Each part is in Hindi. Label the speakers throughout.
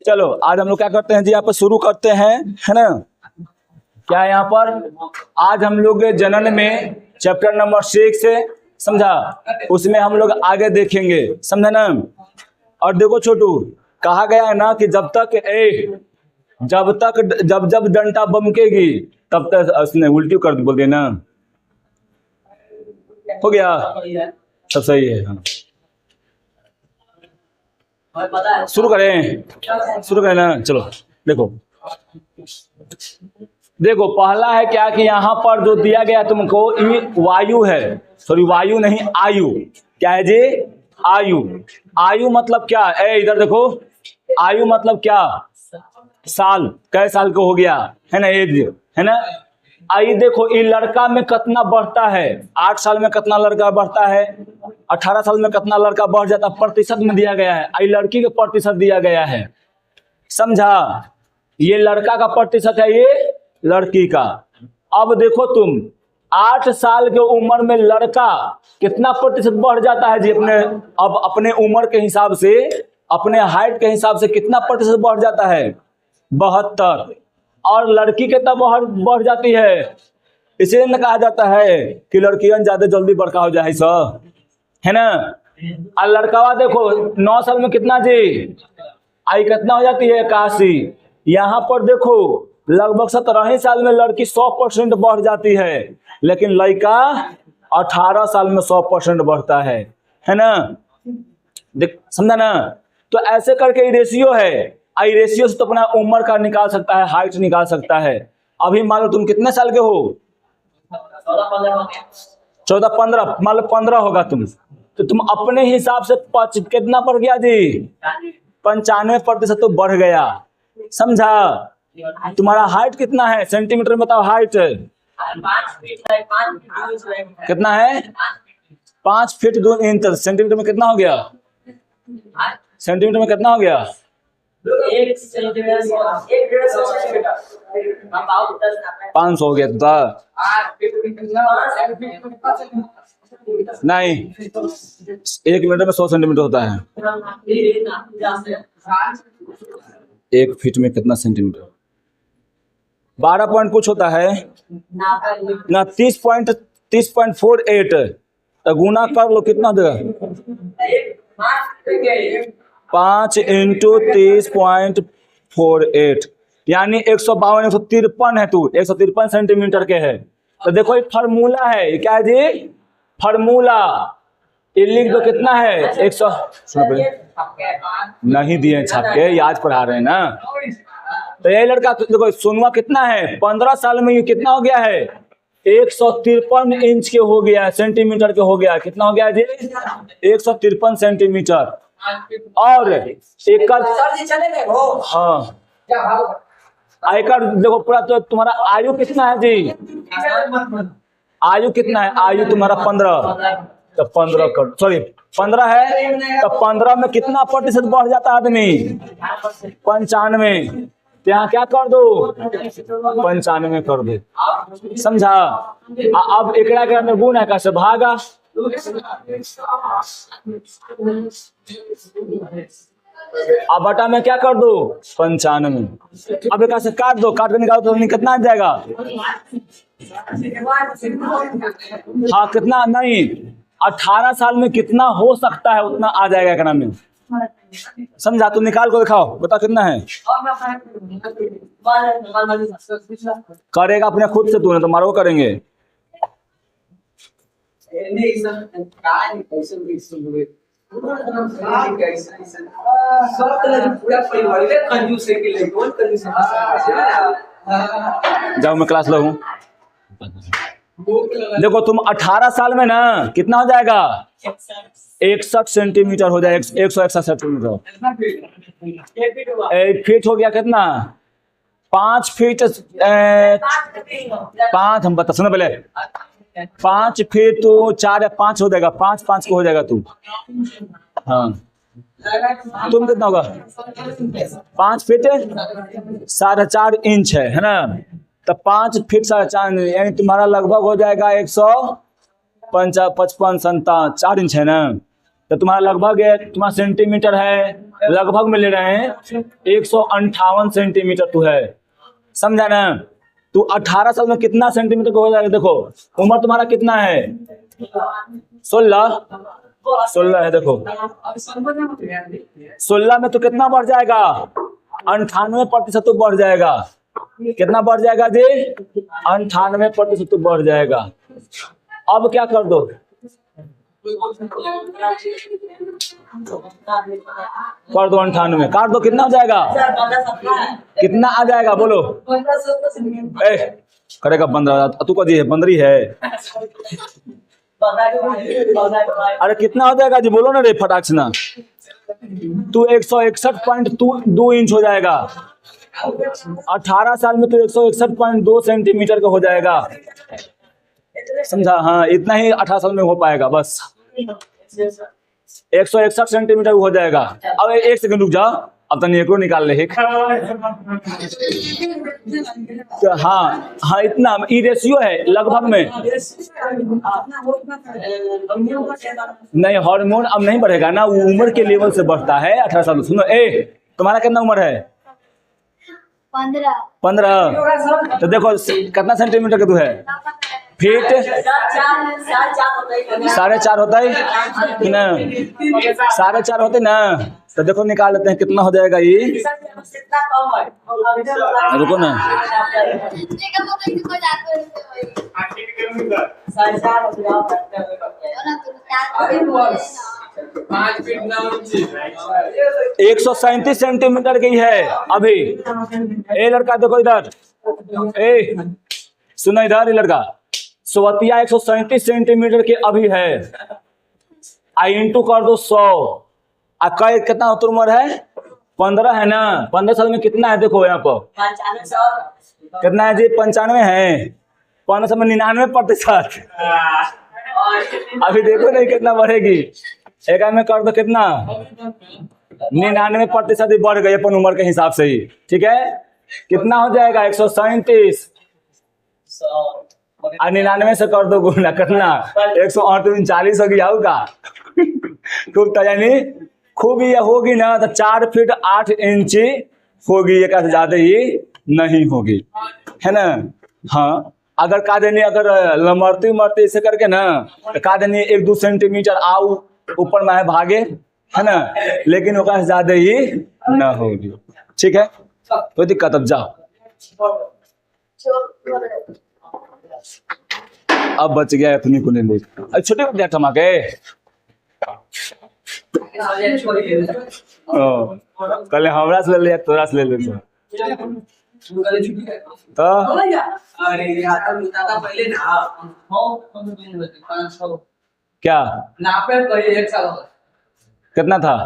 Speaker 1: चलो आज हम लोग क्या करते हैं जी, यहाँ पर शुरू करते हैं, है ना। क्या है यहाँ पर, आज हम लोग जनन में चैप्टर नंबर 6 से समझा, उसमें हम लोग आगे देखेंगे, समझा ना। और देखो छोटू, कहा गया है ना कि जब जब डंडा बमकेगी तब तक, उसने उल्टी कर बोल दिया ना, हो गया सब सही है। हाँ शुरू करें ना, चलो देखो पहला है क्या कि यहाँ पर जो दिया गया तुमको ये वायु है, सॉरी वायु नहीं आयु, क्या है जी, आयु। आयु मतलब क्या है, इधर देखो, आयु मतलब क्या, साल, कै साल को हो गया है ना, एज है ना। आई देखो ये लड़का में कितना बढ़ता है, 8 साल में कितना लड़का बढ़ता है, 18 साल में कितना लड़का बढ़ जाता है, प्रतिशत में दिया गया है। आई लड़की का प्रतिशत दिया गया है, समझा। ये लड़का का प्रतिशत है, ये लड़की का। अब देखो तुम 8 साल के उम्र में लड़का कितना प्रतिशत बढ़ जाता है जी, अपने उम्र के हिसाब से, अपने हाइट के हिसाब से कितना प्रतिशत बढ़ जाता है, 72। और लड़की कितना बढ़ जाती है, इसीलिए न कहा जाता है कि लड़कियां ज्यादा जल्दी बड़का हो जाए सब, है ना। और लड़कावा देखो 9 साल में कितना जी, आई कितना हो जाती है, 81। यहाँ पर देखो लगभग 17 साल में लड़की 100% बढ़ जाती है, लेकिन लड़का 18 साल में 100% बढ़ता है ना। देख समझा ना। तो ऐसे करके ये रेशियो है, आई रेशियो से तो अपना उम्र का निकाल सकता है, हाइट निकाल सकता है। अभी मान लो तुम कितने साल के हो, 14-15, मान लो 15 होगा तुम, तो तुम अपने हिसाब से कितना बढ़ गया जी, 95% तो बढ़ गया, समझा। तुम्हारा हाइट कितना है, सेंटीमीटर में बताओ, हाइट कितना है, 5 फीट 2 इंच। सेंटीमीटर में कितना हो गया, सेंटीमीटर में कितना हो गया, 500 हो गया था, नहीं 1 मीटर में 100 सेंटीमीटर होता है। 1 फीट में कितना सेंटीमीटर, 12 पॉइंट कुछ होता है ना, 30.48। तो गुना कर लो, कितना देगा, 5 × 30.48, यानी 152, 153 है तू, 153 सेंटीमीटर के है। तो देखो ये फार्मूला है, क्या है जी, फार्मूला। ये लिख दो, कितना है, 100 नहीं दिए छाप के, आज पढ़ा रहे हैं ना। तो ये लड़का देखो सोनुआ कितना है, 15 साल में ये कितना हो गया है, 153 इंच के हो गया, सेंटीमीटर के हो गया, कितना हो गया जी, 153 सेंटीमीटर। और एक, हाँ आयकर देखो पूरा, तो तुम्हारा आयु कितना है जी, आयु कितना है, आयु तुम्हारा 15, तो 15 कर, सॉरी 15 है, तो 15 में कितना प्रतिशत बढ़ जाता है आदमी, 95। तो यहाँ क्या कर दो, 95 कर दो, समझा। अब एकड़ा के अंदर गुण है, कैसे भागा, अब बटा में क्या कर दो, 95। अब एक से काट दो, काट कर निकालो तो कितना आ जाएगा, हाँ कितना नहीं, 18 साल में कितना हो सकता है उतना आ जाएगा एकरा में, समझा। तो निकाल को दिखाओ, बताओ कितना है, करेगा अपने खुद से, तू नहीं तो मारो करेंगे। जब मैं क्लास लो हूँ, देखो तुम 18 साल में ना कितना हो जाएगा, 61 सेंटीमीटर हो जाएगा, 161 सेंटीमीटर। 1 फीट हो गया कितना, 5 फीट 5, हम बता सुनो पहले, 5 फीट तो 4 या 5 हो जाएगा, 5 को हो जाएगा तू, हाँ तुम कितना होगा, 5 फीट 4.5 इंच है ना। तो 5 फीट 4.5 यानी तुम्हारा लगभग हो जाएगा 155, 57, 4 इंच है ना। तो तुम्हारा लगभग है, तुम्हारा सेंटीमीटर है, लगभग में ले रहे हैं 158 सेंटीमीटर तू है, समझा ना। तू 18 साल में कितना सेंटीमीटर का हो जाएगा? देखो उम्र तुम्हारा कितना है? 16 है। देखो 16 में तो कितना बढ़ जाएगा? 98% तो बढ़ जाएगा। कितना बढ़ जाएगा जी? 98% तो बढ़ जाएगा। अब क्या कर दो? कर दो 98, काट दो, कितना हो जाएगा? कितना आ जाएगा बोलो? ए करेगा 15, तू को है बंदरी है। अरे कितना हो जाएगा जी बोलो ना रे फटाक से ना। तू 161.2 इंच हो जाएगा। 18 साल में तो 161.2 सेंटीमीटर का हो जाएगा, समझा? हाँ इतना ही 18 साल में हो पाएगा बस। 161 सेंटीमीटर हो जाएगा। अब एक सेकंड रुक जाओ, अब तक एक निकाल ले। हाँ हाँ इतना ई रेशियो है लगभग में। नहीं हार्मोन अब नहीं बढ़ेगा ना, वो उम्र के लेवल से बढ़ता है 18 साल। सुनो ए तुम्हारा कितना उम्र है? 15। तो देखो कितना सेंटीमीटर का तू है? फीट 4.5 होता है कि ना? 4.5 होते ना। तो देखो निकाल लेते हैं कितना हो जाएगा ये। रुको ना, एक 137 सेंटीमीटर की है अभी। ए लड़का देखो इधर, ए सुनो इधर, ये लड़का स्वतिया 137 सेंटीमीटर के अभी है। आई इंटू कर दो 100। कितना उम्र है? 15 है ना। 15 साल में कितना है? देखो यहाँ पर कितना है जी? 95 है। 15 साल में 99%। अभी देखो नहीं कितना बढ़ेगी। एक में कर दो कितना? 99% बढ़ गई अपन उम्र के हिसाब से ही। ठीक है कितना हो जाएगा? 137 और 99 से कर दो गुना, करना 138 होगी। होगा खूब तो यानी खूब ये होगी ना तो 4 फीट 8 इंच होगी, एक से ज्यादा ही नहीं होगी, है ना। हाँ अगर का देनी, अगर लमरती मरती ऐसे करके ना तो का देनी 1-2 सेंटीमीटर आओ ऊपर में भागे, है ना, लेकिन वो से ज्यादा ही ना होगी। ठीक है कोई दिक्कत? अब जाओ, अब बच गया अपनी को ले। छोटे बच्चे टमाके कल हमरा से ले लिया, तोरा से ले ले तो क्या कितना था?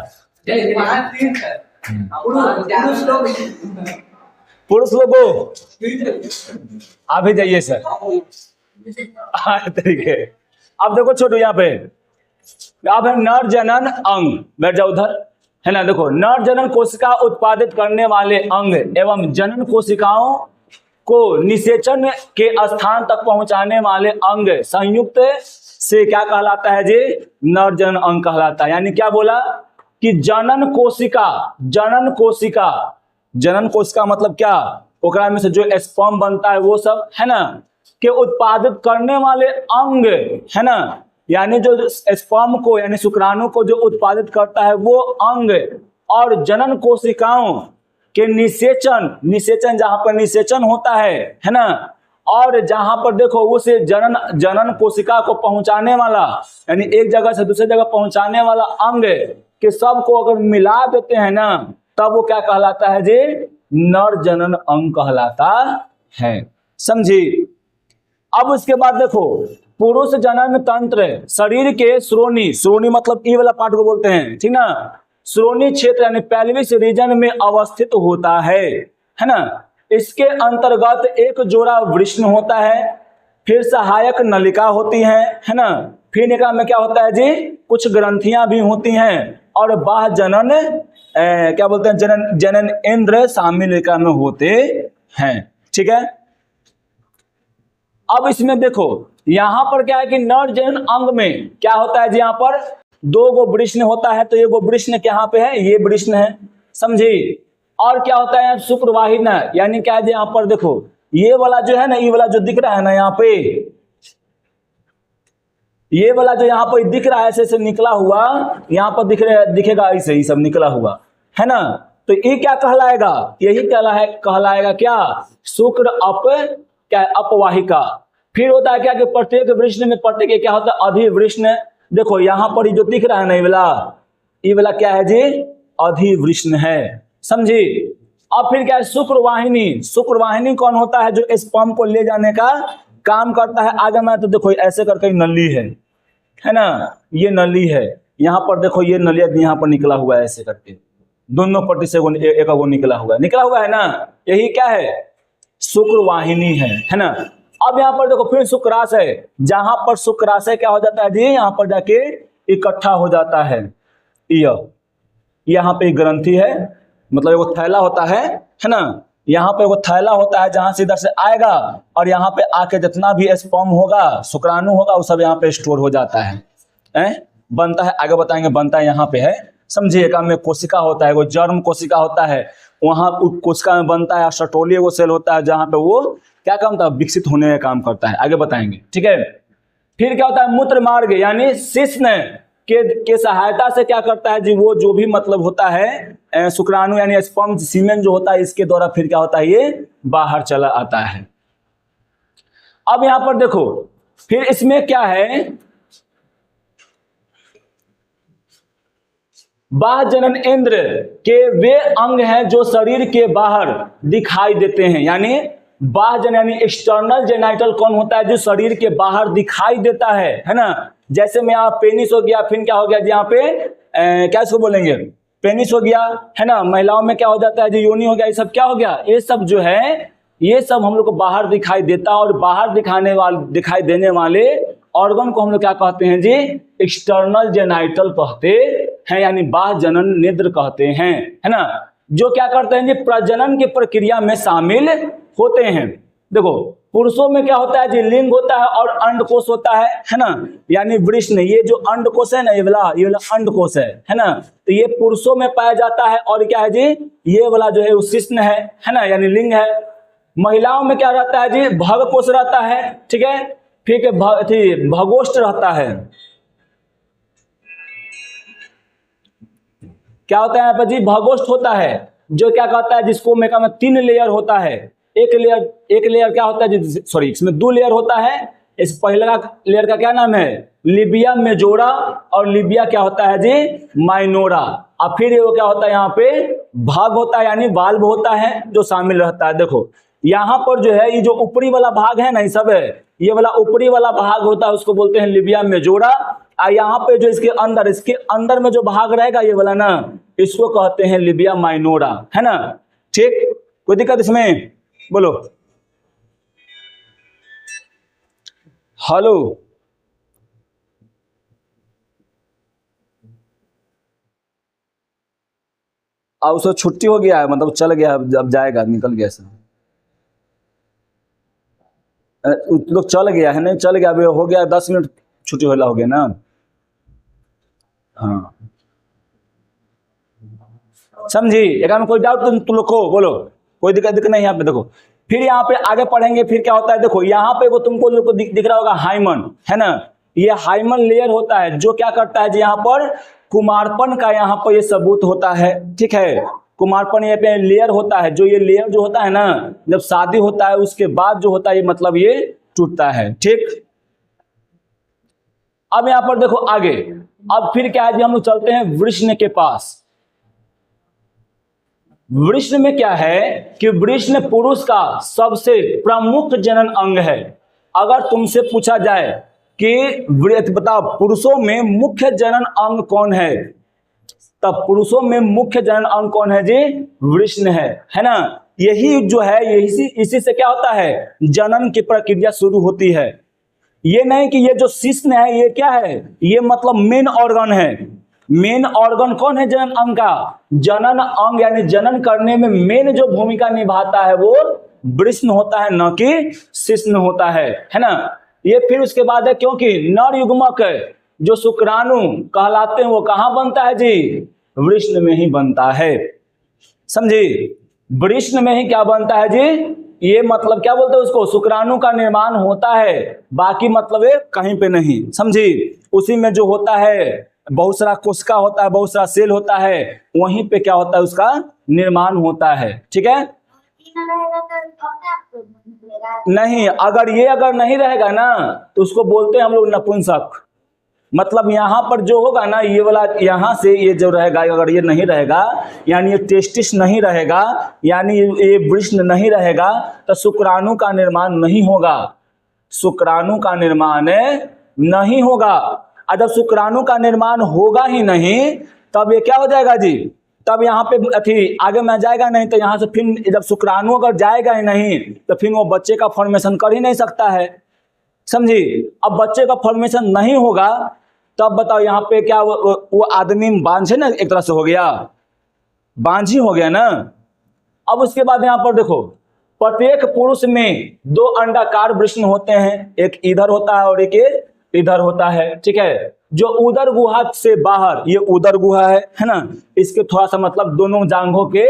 Speaker 1: पुरुष लोगों अभी जाइए सर तरीके। अब देखो छोटू यहाँ पे अब है नर जनन अंग, बैठ जाओ उधर, है ना। देखो नर जनन कोशिका उत्पादित करने वाले अंग एवं जनन कोशिकाओं को निषेचन के स्थान तक पहुंचाने वाले अंग संयुक्त से क्या कहलाता है जी? नर जनन अंग कहलाता है। यानी क्या बोला कि जनन कोशिका, जनन कोशिका, जनन कोशिका मतलब क्या? ओकरा में से जो स्पर्म बनता है वो सब, है ना, के उत्पादित करने वाले अंग, है ना, यानी जो स्पर्म को यानी शुक्राणु को जो उत्पादित करता है वो अंग, और जनन कोशिकाओं के निषेचन, निषेचन जहां पर निषेचन होता है ना, और जहां पर देखो उसे जनन कोशिका को पहुंचाने वाला यानी एक जगह से दूसरी जगह पहुंचाने वाला अंग के सब को अगर मिला देते हैं ना तब वो क्या कहलाता है जी? नर जनन अंग कहलाता है। समझी? अब उसके बाद देखो पुरुष जनन तंत्र शरीर के श्रोणी, श्रोणी मतलब ई वाला पार्ट को बोलते हैं, ठीक ना, श्रोणी क्षेत्र यानी पेल्विस रीजन में अवस्थित होता है ना। इसके अंतर्गत एक जोड़ा वृषण होता है, फिर सहायक नलिका होती है ना, फिर निकला में क्या होता है जी? कुछ ग्रंथियां भी होती हैं, और बाह्य जनन क्या बोलते हैं जनन इंद्र शामिल निकला में होते हैं। ठीक है अब इसमें देखो यहां पर क्या है कि नर जनन अंग में क्या होता है जी? यहाँ पर दो गो वृष्ण होता है, तो ये गो वृष्ण यहाँ पे है, ये वृष्ण है, समझे। और क्या होता है शुक्रवाहिनी, यानी क्या है यहाँ पर देखो ये वाला जो है ना, ये वाला जो दिख रहा है ना यहाँ पे, ये वाला जो यहाँ पर दिख रहा है ऐसे निकला हुआ, यहाँ पर दिखेगा ऐसे ही सब निकला हुआ है ना, तो ये क्या कहलाएगा, यही कहलाएगा क्या, शुक्र अपवाहिका। फिर होता है क्या कि प्रत्येक वृष्ण में प्रत्येक क्या होता है अधिवृष्ण। देखो यहाँ पर जो दिख रहा है ना ये वाला क्या है जी, अधिवृष्ण है, समझे। अब फिर क्या है शुक्रवाहिनी। शुक्रवाहिनी कौन होता है, जो स्पर्म को ले जाने का काम करता है। आगे मैं तो देखो ऐसे करके नली है ना, ये नली है, यहाँ पर देखो ये नलिया यहाँ पर निकला हुआ है ऐसे करके, दोनों पट्टी से एक निकला हुआ है ना, यही क्या है शुक्रवाहिनी है ना। अब यहाँ पर देखो फिर शुक्राशय, जहां पर शुक्राशय क्या हो जाता है जी, यहाँ पर जाके इकट्ठा हो जाता है। यहाँ पे ग्रंथि है, मतलब एगो थैला होता है ना, यहाँ पे एगो थैला होता है जहां से इधर से आएगा और यहाँ पे आके जितना भी स्पर्म होगा, शुक्राणु होगा, वो सब यहाँ पे स्टोर हो जाता है, बनता है, आगे बताएंगे बनता है यहाँ पे है, समझिए। एक में कोशिका होता है, वो जर्म कोशिका होता है, वहां कोशिका में बनता है, सटोली वो सेल होता है जहां पे वो क्या काम होता है, विकसित होने का काम करता है, आगे बताएंगे, ठीक है। फिर क्या होता है मूत्र मार्ग, यानी शिश्न के सहायता से क्या करता है जी, वो जो भी मतलब होता है शुक्राणु यानी स्पर्म सीमेन जो होता है, इसके द्वारा फिर क्या होता है ये बाहर चला आता है। अब यहां पर देखो फिर इसमें क्या है, बाह्य जनन इंद्र के वे अंग हैं जो शरीर के बाहर दिखाई देते हैं, यानी बाह्य जन यानी एक्सटर्नल जेनाइटल कौन होता है, जो शरीर के बाहर दिखाई देता है ना। जैसे में यहाँ पेनिस हो गया, फिर क्या हो गया यहाँ पे क्या इसको बोलेंगे, पेनिस हो गया है ना, महिलाओं में क्या हो जाता है जो योनि हो गया, ये सब क्या हो गया, ये सब जो है ये सब हम लोग को बाहर दिखाई देता है। और बाहर दिखाई देने वाले ऑर्गन को हम लोग क्या कहते हैं जी, एक्सटर्नल जेनाइटल कहते हैं, यानी बाह्य जनन नेत्र कहते हैं, है ना, जो क्या करते हैं जी प्रजनन की प्रक्रिया में शामिल होते हैं। देखो पुरुषों में क्या होता है जी, लिंग होता है और अंडकोश होता है ना, यानी वृष्ण, ये जो अंडकोश है ना, ये वाला अंडकोश है ना, तो ये पुरुषों में पाया जाता है। और क्या है जी, ये वाला जो है शिश्न है ना, यानी लिंग है। महिलाओं में क्या रहता है जी, भगकोश रहता है, ठीक है, फिर भगोष्ठ रहता है। क्या होता है यहाँ पर जी, भगोष्ठ होता है, जो क्या कहता है जिसको मैं कहता 3 लेयर होता है। एक लेयर क्या होता है जी, सॉरी इसमें 2 लेयर होता है। इस पहले का लेयर का क्या नाम है, लिबिया मेजोरा, और लिबिया क्या होता है जी, माइनोरा। और फिर वो क्या होता है यहाँ पे भाग होता है, यानी वाल्व होता है जो शामिल रहता है। देखो यहाँ पर जो है ये जो ऊपरी वाला भाग है ना, ये सब है, ये वाला ऊपरी वाला भाग होता है, उसको बोलते हैं लिबिया मेजोरा। और यहाँ पे जो इसके अंदर में जो भाग रहेगा ये वाला ना, इसको कहते हैं लिबिया माइनोरा, है ना, ठीक। कोई दिक्कत इसमें, बोलो हेलो। अब उसको छुट्टी हो गया है, मतलब चल गया, अब जाएगा, निकल गया सर, लोग चल गया है, नहीं चल गया, अभी हो गया 10 मिनट छुट्टी होला हो गया ना। हाँ समझी, एक में कोई डाउट तुम लोग को बोलो, कोई दिक्कत नहीं यहाँ पे। देखो फिर यहाँ पे आगे पढ़ेंगे, फिर क्या होता है, देखो यहाँ पे वो तुमको लोग को दिख रहा होगा हाइमन, है ना, ये हाइमन लेयर होता है, जो क्या करता है जी यहाँ पर कुमारपन का यहाँ पर ये सबूत होता है, ठीक है। कुमारपन ये पे लेयर होता है, जो ये लेयर जो होता है ना, जब शादी होता है उसके बाद जो होता है ये मतलब ये टूटता है, ठीक। अब यहाँ पर देखो आगे, अब फिर क्या है जी, हम लोग चलते हैं वृष्ण के पास। वृष्ण में क्या है कि वृष्ण पुरुष का सबसे प्रमुख जनन अंग है। अगर तुमसे पूछा जाए कि बताओ पुरुषों में मुख्य जनन अंग कौन है, तब पुरुषों में मुख्य जनन अंग कौन है जी, वृष्ण है ना। यही जो है इसी से क्या होता है, जनन की प्रक्रिया शुरू होती है। ये नहीं कि ये जो शिश्न है ये क्या है, ये मतलब मेन ऑर्गन है। मेन ऑर्गन कौन है जनन अंग का, जनन अंग यानी जनन करने में मेन जो भूमिका निभाता है वो वृष्ण होता है, न कि शिश्न होता है ना। ये फिर उसके बाद है, क्योंकि नर युग्मक जो शुक्राणु कहलाते हैं वो कहाँ बनता है जी? वृष्ण में ही बनता है। समझे? वृष्ण में ही क्या बनता है जी? ये मतलब क्या बोलते हैं उसको? शुक्राणु का निर्माण होता है, बाकी मतलब है कहीं पे नहीं। समझे? उसी में जो होता है बहुत सारा कोशिका होता है, बहुत सारा सेल होता है, वहीं पे क्या होता है उसका निर्माण होता है। ठीक है? नहीं, अगर नहीं रहेगा ना तो उसको बोलते हैं हम लोग नपुंसक। मतलब यहाँ पर जो होगा ना ये वाला, यहाँ से ये जो रहेगा, अगर ये नहीं रहेगा यानी ये टेस्टिस नहीं रहेगा, यानी ये वृष्ण नहीं रहेगा, तो शुक्राणु का निर्माण नहीं होगा। शुक्राणु का निर्माण नहीं होगा। और जब शुक्राणु का निर्माण होगा ही नहीं तब ये क्या हो जाएगा जी? तब यहाँ पे आगे में जाएगा नहीं, तो यहाँ से फिर जब शुक्राणु अगर जाएगा ही नहीं तो फिर वो बच्चे का फॉर्मेशन कर ही नहीं सकता है। समझी? अब बच्चे का फॉर्मेशन नहीं होगा तब बताओ यहाँ पे क्या वो आदमी बांझ है ना, एक तरह से हो गया, बांझ ही हो गया ना। अब उसके बाद यहाँ पर देखो, प्रत्येक पुरुष में 2 अंडाकार वृष्ण होते हैं, एक इधर होता है और एक इधर होता है। ठीक है? जो उदर गुहा से बाहर, ये उदर गुहा है ना, इसके थोड़ा सा मतलब दोनों जांघों के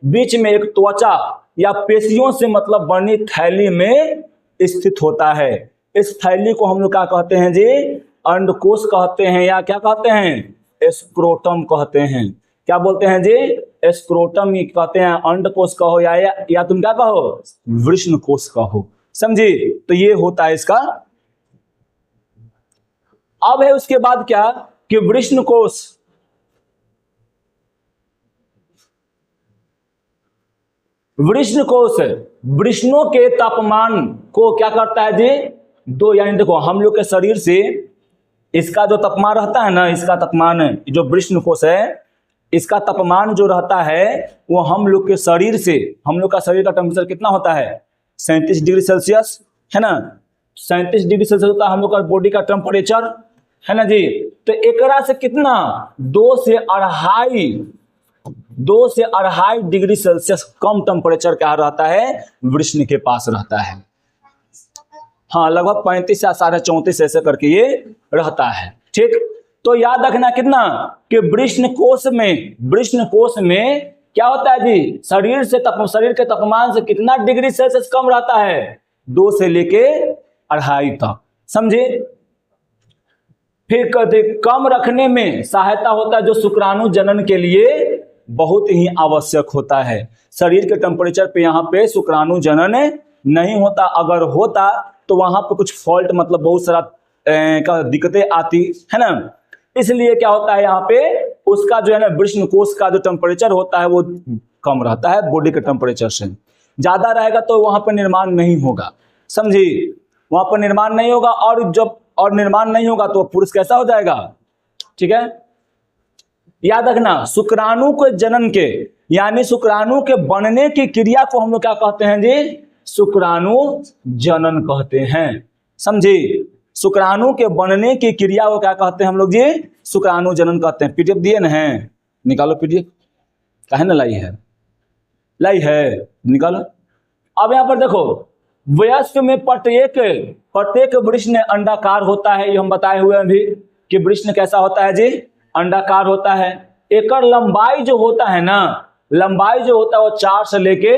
Speaker 1: बीच में एक त्वचा या पेशियों से मतलब बनी थैली में स्थित होता है। इस थैली को हम लोग क्या कहते हैं जी? अंडकोश कहते हैं, या क्या कहते हैं? स्क्रोटम कहते हैं। क्या बोलते हैं जी? स्क्रोटम ही कहते हैं, अंडकोश कहो या तुम क्या कहो? वृष्ण कोश कहो। समझी? तो ये होता है इसका। अब है उसके बाद क्या कि वृष्ण कोश, वृष्ण कोश वृष्णों के तापमान को क्या करता है जी? 2, यानी देखो हम लोग के शरीर से इसका जो तापमान रहता है ना, इसका तापमान, जो वृष्ण कोश है इसका तापमान जो रहता है वो हम लोग के शरीर से, हम लोग का शरीर का टेम्परेचर कितना होता है? 37 डिग्री सेल्सियस, है ना? 37 डिग्री सेल्सियस होता है हम लोग का बॉडी का टेम्परेचर, है ना जी? तो एकरा से कितना 2 से अढ़ाई डिग्री सेल्सियस कम टेम्परेचर क्या रहता है? वृष्ण के पास रहता है। हाँ, लगभग 35 या 34.5 ऐसे करके ये रहता है। ठीक? तो याद रखना कितना कि वृष्ण कोश में क्या होता है जी? शरीर के तापमान से कितना डिग्री सेल्सियस कम रहता है? 2 से लेके 2.5 तक। समझे? फिर कहते कम रखने में सहायता होता है जो शुक्राणु जनन के लिए बहुत ही आवश्यक होता है। शरीर के टेम्परेचर पे यहाँ पे शुक्राणु जनन नहीं होता, अगर होता तो वहां पे कुछ फॉल्ट मतलब बहुत सारा दिक्कतें आती है ना। इसलिए क्या होता है यहाँ पे उसका जो है ना वृष्ण कोश का जो टेम्परेचर होता है वो कम रहता है, बॉडी के टेम्परेचर से ज्यादा रहेगा तो वहां पर निर्माण नहीं होगा। समझी? वहां पर निर्माण नहीं होगा, और निर्माण नहीं होगा तो पुरुष कैसा हो जाएगा? ठीक है? याद रखना, शुक्राणु के जनन के यानी शुक्राणु के बनने की क्रिया को हम लोग क्या कहते हैं जी? शुक्राणु जनन कहते हैं। समझे? शुक्राणु के बनने की क्रिया को क्या कहते हैं हम लोग जी? शुक्राणु जनन कहते हैं। पीडीएफ दिए ना है, निकालो पीडीएफ। काहे ना लाई है, निकालो। अब यहाँ पर देखो, वयस्क में प्रत्येक वृष्ण अंडाकार होता है। ये हम बताए हुए अभी कि वृष्ण कैसा होता है जी? अंडाकार होता है। एकर लंबाई जो होता है ना, वो 4 से लेके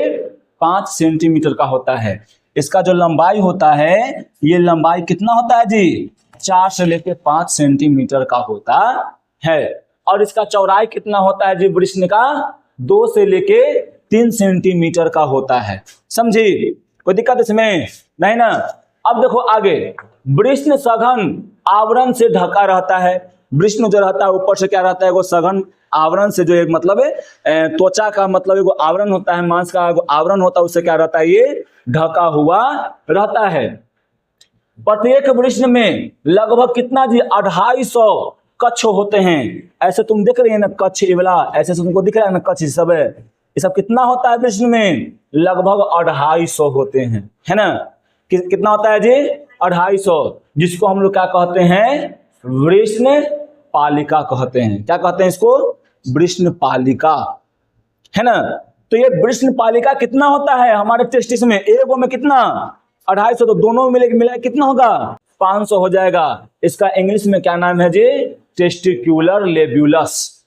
Speaker 1: 5 सेंटीमीटर का होता है। इसका जो लंबाई होता है, ये लंबाई कितना होता है जी? 4 से लेके 5 सेंटीमीटर का होता है। और इसका चौड़ाई कितना होता है जी? वृष्ण का 2 से लेके 3 सेंटीमीटर का होता है। समझी? कोई दिक्कत इसमें नहीं ना। अब देखो आगे, वृष्ण सघन आवरण से ढका रहता है। वृष्ण जो रहता है ऊपर से क्या रहता है? वो सघन आवरण से, जो एक मतलब है त्वचा का मतलब एक आवरण होता है, मांस का आवरण होता है, उससे क्या रहता है? ये ढका हुआ रहता है। प्रत्येक वृष्ण में लगभग कितना जी? 250 कच्छ होते हैं। ऐसे तुम देख रहे हैं ना कच्छ, ये वाला ऐसे तुमको दिख रहा है ना कच्छ, सब है, ये सब कितना होता है वृष्ण में? लगभग 250 होते हैं, है ना? कितना होता है जी? 250, जिसको हम लोग क्या कहते हैं? वृष्ण पालिका कहते हैं। क्या कहते हैं इसको? वृष्ण पालिका, है ना? तो ये वृष्ण पालिका कितना होता है हमारे टेस्टिस में? एगो में कितना? 250, तो दोनों में मिला कितना होगा? एक्सपांस हो जाएगा। इसका इंग्लिश में क्या नाम है जी? टेस्टिक्युलर लेब्यूलस,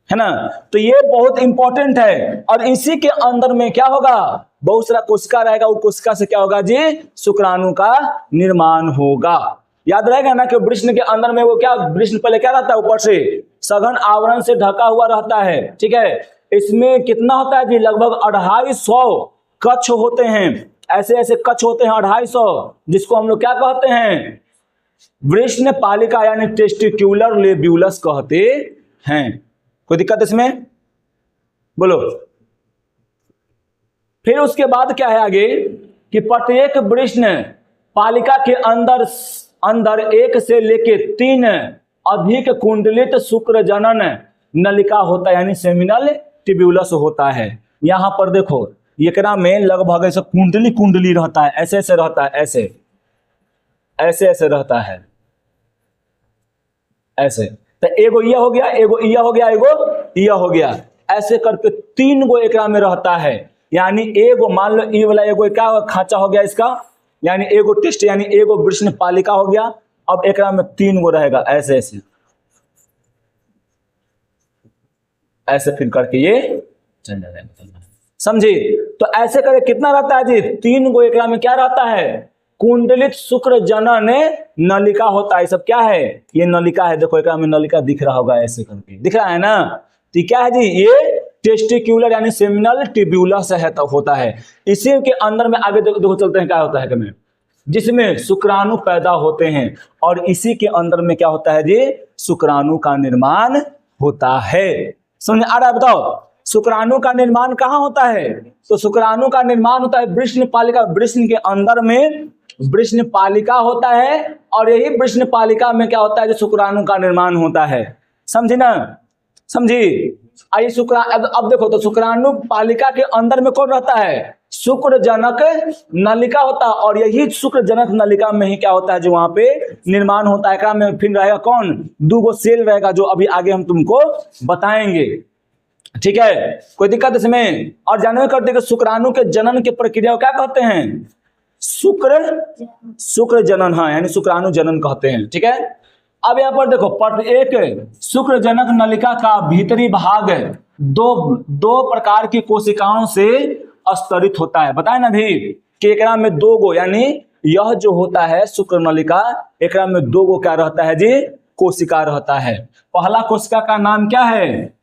Speaker 1: है ना। तो ये बहुत इंपॉर्टेंट है। और इसी के अंदर में क्या होगा? बहुत सारा कोशिका रहेगा, वो कोशिका से क्या होगा जी? शुक्राणु का निर्माण होगा। याद रहेगा ना कि वृष्ण के अंदर में वो क्या, वृष्ण पहले क्या रहता है? ऊपर से सघन आवरण से ढका हुआ रहता है, ठीक है। इसमें कितना होता है जी? लगभग 250 कक्ष होते हैं। ऐसे ऐसे कक्ष होते हैं 250, जिसको हम लोग क्या कहते हैं? वृष्ण पालिका यानी टेस्टिक्युलर लेब्यूलस कहते हैं। कोई दिक्कत इसमें? बोलो। फिर उसके बाद क्या है आगे कि प्रत्येक वृष्ण पालिका के अंदर 1 से लेके 3 अधिक कुंडलित शुक्र जनन नलिका होता है, यानी सेमिनल ट्यूब्यूलस होता है। यहां पर देखो, एकरा में लगभग ऐसे कुंडली कुंडली रहता है, ऐसे ऐसे रहता है, ऐसे ऐसे ऐसे रहता है, ऐसे। तो एगो यह हो गया, एगो यह हो गया, एगो यह हो गया, ऐसे करके 3 गो एकरा में रहता है। यानी एगो, मान लो ई वाला एगो क्या खांचा हो गया इसका, यानी एगो टेस्ट, यानी एगो वृष्ण पालिका हो गया। अब एकरा में 3 गो रहेगा, ऐसे ऐसे ऐसे फिर करके ये चल जाएगा, समझी। तो ऐसे करके कितना रहता है जी? 3 गो एकरा में क्या रहता है? कुंडलित शुक्र जनन नलिका होता है। सब क्या है? ये नलिका है, देखो एकरा में नलिका दिख रहा होगा, ऐसे करके दिख रहा है ना। तो क्या है जी? ये टेस्टिक्युलर यानी सेमिनल ट्यूब्यूलस है, तो होता है। इसी के अंदर में आगे देखो चलते हैं क्या होता है कि जिसमें शुक्राणु पैदा होते हैं, और इसी के अंदर में क्या होता है जी? शुक्राणु का निर्माण होता है। समझ आ रहा है? बताओ, शुक्राणु का निर्माण कहाँ होता है? तो शुक्राणु का निर्माण होता है वृष्ण पालिका। वृष्ण के अंदर में वृष्ण पालिका होता है, और यही वृष्ण पालिका में क्या होता है? जो शुक्राणु का निर्माण होता है। समझी ना? समझी? आइए अब देखो, तो शुक्राणु पालिका के अंदर में कौन रहता है? शुक्र जनक नलिका होता है, और यही शुक्र जनक नलिका में ही क्या होता है? जो वहां पे निर्माण होता है। क्या में फिर रहेगा कौन? 2 गो सेल रहेगा, जो अभी आगे हम तुमको बताएंगे, ठीक है। कोई दिक्कत इसमें? और जानवे करते कि शुक्राणु के जनन की प्रक्रिया क्या कहते हैं? शुक्र जनन, हाँ, यानी शुक्राणु जनन कहते हैं, ठीक है। अब यहां पर देखो, प्रत्येक शुक्र जनक नलिका का भीतरी भाग दो प्रकार की कोशिकाओं से स्तरित होता है। बताए ना भी कि एकरा में 2 गो, यानी यह जो होता है शुक्र नलिका, एकरा में 2 गो क्या रहता है जी? कोशिका रहता है। पहला कोशिका का नाम क्या है?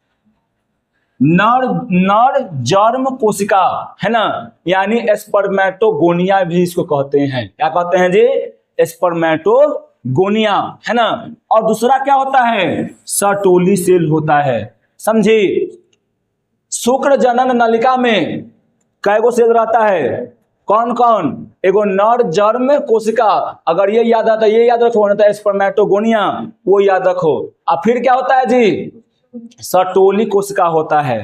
Speaker 1: नर जर्म कोशिका, है ना, यानी स्पर्मेटोगोनिया भी इसको कहते हैं। क्या कहते हैं जी? स्पर्मेटोगोनिया, है ना। और दूसरा क्या होता है? सर्टोली सेल होता है। समझी? शुक्र जनन नलिका में कैगो सेल रहता है? कौन कौन? एगो नर जर्म कोशिका, अगर ये याद आता, ये याद रखो, नहीं तो स्पर्मेटोगोनिया वो याद रखो। अब फिर क्या होता है जी? सर्टोली कोशिका होता है।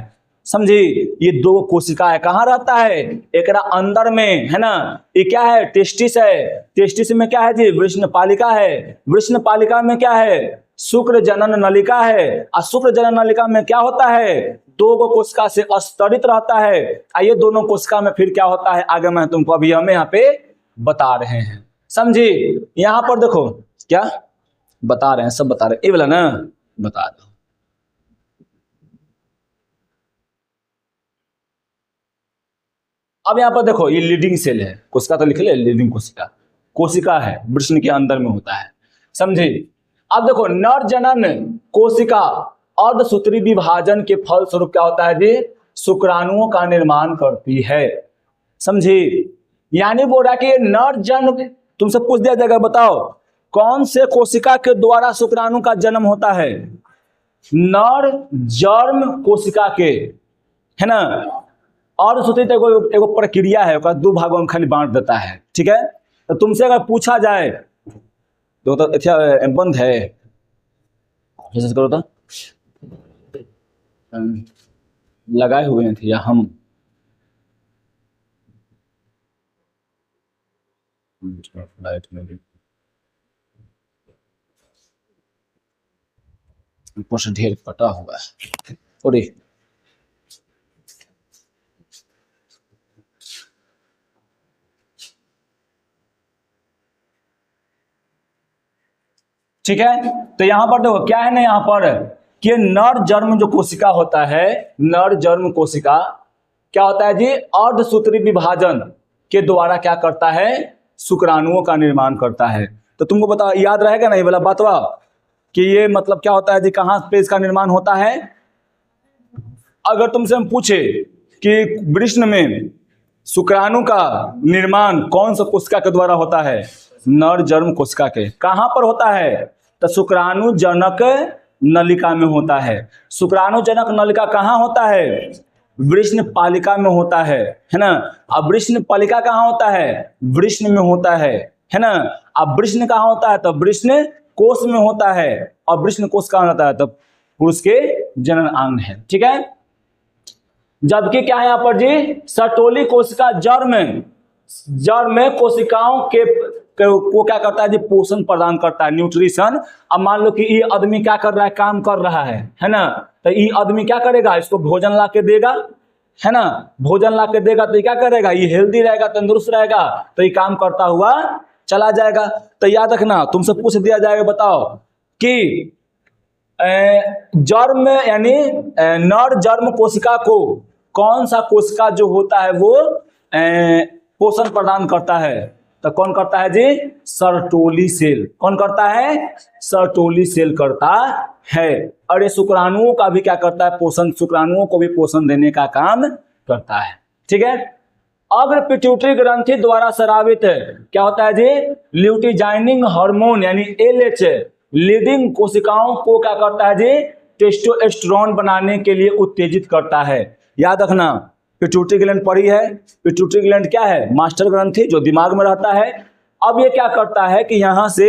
Speaker 1: समझी? ये 2 कोशिका है, कहाँ रहता है? एकरा अंदर में, है ना। ये क्या है? टेस्टिस है। टेस्टिस में क्या है जी? वृष्ण पालिका है। वृष्ण पालिका में क्या है? शुक्र जनन नलिका है। और शुक्र जनन नलिका में क्या होता है? 2 गो कोशिका से स्तरित रहता है। ये दोनों कोशिका में फिर क्या होता है? आगे मैं तुमको अभी हमें यहाँ पे बता रहे हैं। समझी? यहाँ पर देखो क्या बता रहे हैं, सब बता रहे हैं, ये वाला ना बता दो। अब यहां पर देखो, ये लीडिंग सेल है, कोशिका तो लिख ले, लीडिंग कोशिका, कोशिका है, वृष्ण के अंदर में होता है। समझे? अब देखो, नर जनन कोशिका अर्धसूत्री विभाजन के फलस्वरूप क्या होता है जी? शुक्राणुओं का निर्माण करती है। समझे? यानी बोल रहा है कि नर जन, तुमसे पूछ दिया जाएगा, बताओ कौन से कोशिका के द्वारा शुक्राणु का जन्म होता है? नर जर्म कोशिका के, है ना। और सूत्री एगो प्रक्रिया है, 2 भागों में खाली बांट देता है, ठीक है। तो तुमसे अगर पूछा जाए तो अच्छा बंद है, करो तो लगाए हुए हैं थे या हम लाइट में भी ऊपर से ढेर कटा हुआ है। अरे ठीक है। तो यहाँ पर देखो क्या है ना, यहाँ पर कि नर जर्म जो कोशिका होता है, नर जर्म कोशिका क्या होता है जी, अर्धसूत्री विभाजन के द्वारा क्या करता है, शुक्राणुओं का निर्माण करता है। तो तुमको बता, याद रहेगा ना ये वाला बातवा कि ये मतलब क्या होता है जी, कहाँ पे इसका निर्माण होता है। अगर तुमसे हम पूछे कि वृष्ण में शुक्राणु का निर्माण कौन सा कोशिका के द्वारा होता है, नर जर्म कोशिका के। कहां पर होता है, तो शुक्राणु जनक नलिका में होता है। शुक्राणु जनक नलिका कहां होता है, वृष्ण पालिका में होता है ना। अब वृष्ण पालिका कहां होता है, वृष्ण में होता है ना। अब वृष्ण कहां होता है, तो वृष्ण कोश में होता है। और वृष्ण कोश कहां होता है, तो पुरुष के जनन अंग है। ठीक है। जबकि क्या है यहाँ पर जी, सर्टोली कोशिका जड़ में कोशिकाओं के को क्या करता है जी, पोषण प्रदान करता है, न्यूट्रिशन। अब मान लो कि ये आदमी क्या कर रहा है, काम कर रहा है ना। तो ये आदमी क्या करेगा, इसको भोजन ला के देगा, है ना। भोजन ला के देगा तो ये क्या करेगा, ये हेल्दी रहेगा, तंदुरुस्त रहेगा, तो ये काम करता हुआ चला जाएगा। तो याद रखना, तुमसे पूछ दिया जाएगा, बताओ कि जर्म यानी नर जर्म कोशिका को कौन सा कोशिका जो होता है वो पोषण प्रदान करता है, तो कौन करता है जी, सर्टोली सेल। कौन करता है, सर्टोली सेल करता है। और ये शुक्राणुओं का भी क्या करता है, पोषण, शुक्राणुओं को भी पोषण देने का काम करता है। ठीक है। अग्र पिट्यूटरी ग्रंथि द्वारा स्रावित क्या होता है जी, ल्यूटिजाइनिंग हार्मोन यानी LH लीडिंग कोशिकाओं को क्या करता है जी, टेस्टोस्टेरोन बनाने के लिए उत्तेजित करता है। याद रखना, पिट्यूटरी ग्लैंड पड़ी है। पिट्यूटरी ग्लैंड क्या है, मास्टर ग्रंथि जो दिमाग में रहता है। अब ये क्या करता है कि यहां से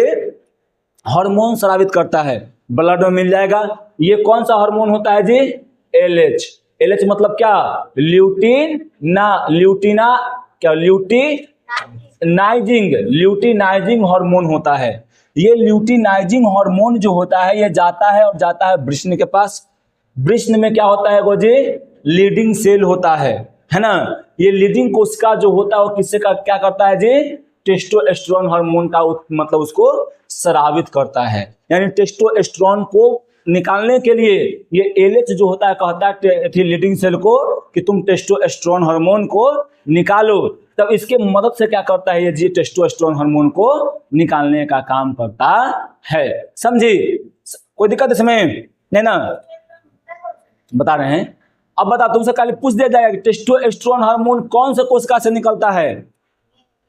Speaker 1: हार्मोन स्रावित करता है, ब्लड में मिल जाएगा। ये कौन सा हार्मोन होता है जी, LH। LH मतलब क्या, ल्यूटिनाइजिंग हार्मोन होता है। ये ल्यूटिनाइजिंग हार्मोन जो होता है, ये जाता है और जाता है वृष्ण के पास। वृष्ण में क्या होता है गोजी, लीडिंग सेल होता है ना। ये लीडिंग कोशिका जो होता है वो किससे का क्या करता है जी, टेस्टोस्टेरोन हार्मोन का मतलब उसको स्रावित करता है। यानी टेस्टोस्टेरोन को निकालने के लिए ये LH जो होता है कहता है लीडिंग सेल को कि तुम टेस्टोस्टेरोन हार्मोन को निकालो। तब इसके मदद से क्या करता है ये जी, टेस्टोस्टेरोन हार्मोन को निकालने का काम करता है। समझी, कोई दिक्कत इसमें नहीं ना, बता रहे हैं। अब बता, तुमसे खाली पूछ दिया जाएगा कि टेस्टोस्टेरोन हार्मोन कौन से कोशिका से निकलता है,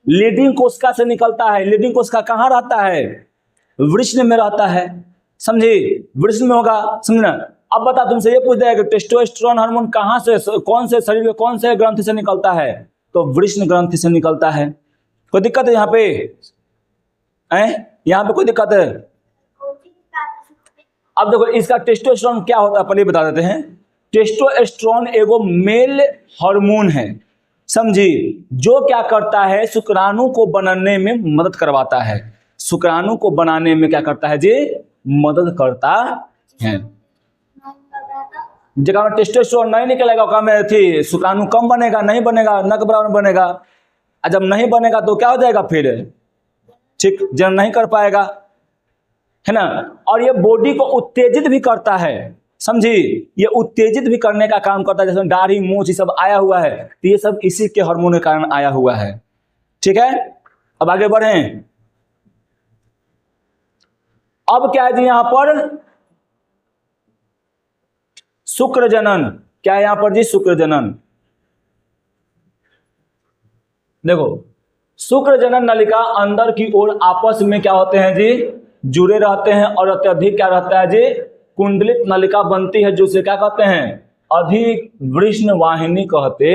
Speaker 1: लीडिंग कोशिका से निकलता है। लीडिंग कोशिका कहाँ रहता है, वृष्ण में रहता है। समझे, वृष्ण में होगा, समझना। अब बता, तुमसे ये पूछ दिया कि टेस्टोस्टेरोन हार्मोन कहाँ से, कौन से शरीर में कौन से ग्रंथि से निकलता है, तो वृष्ण ग्रंथि से निकलता है। कोई दिक्कत है यहाँ पे, यहाँ पे कोई दिक्कत है। अब देखो इसका टेस्टोस्टेरोन क्या होता है पहले बता देते हैं। टेस्टोस्टेरोन एगो मेल हार्मोन है, समझी, जो क्या करता है, शुक्राणु को बनने में मदद करवाता है। शुक्राणु को बनाने में क्या करता है जी, मदद करता है। जगह में टेस्टोस्टेरोन नहीं निकलेगा, काम में थी शुक्राणु कम बनेगा, नहीं बनेगा, न के बराबर बनेगा। और जब नहीं बनेगा तो क्या हो जाएगा फिर, ठीक, जन्म नहीं कर पाएगा, है ना। और ये बॉडी को उत्तेजित भी करता है, समझी, ये उत्तेजित भी करने का काम करता है। जैसे दाढ़ी मूंछ ये सब आया हुआ है, तो ये सब इसी के हार्मोन के कारण आया हुआ है। ठीक है। अब आगे बढ़ें। अब क्या है जी, यहां पर शुक्र जनन। क्या है यहां पर जी, शुक्र जनन। देखो, शुक्र जनन नलिका अंदर की ओर आपस में क्या होते हैं जी, जुड़े रहते हैं। और अत्यधिक क्या रहता है जी, कुंडलित नलिका बनती है, जिसे क्या कहते हैं, अधिक वृष्ण वाहिनी कहते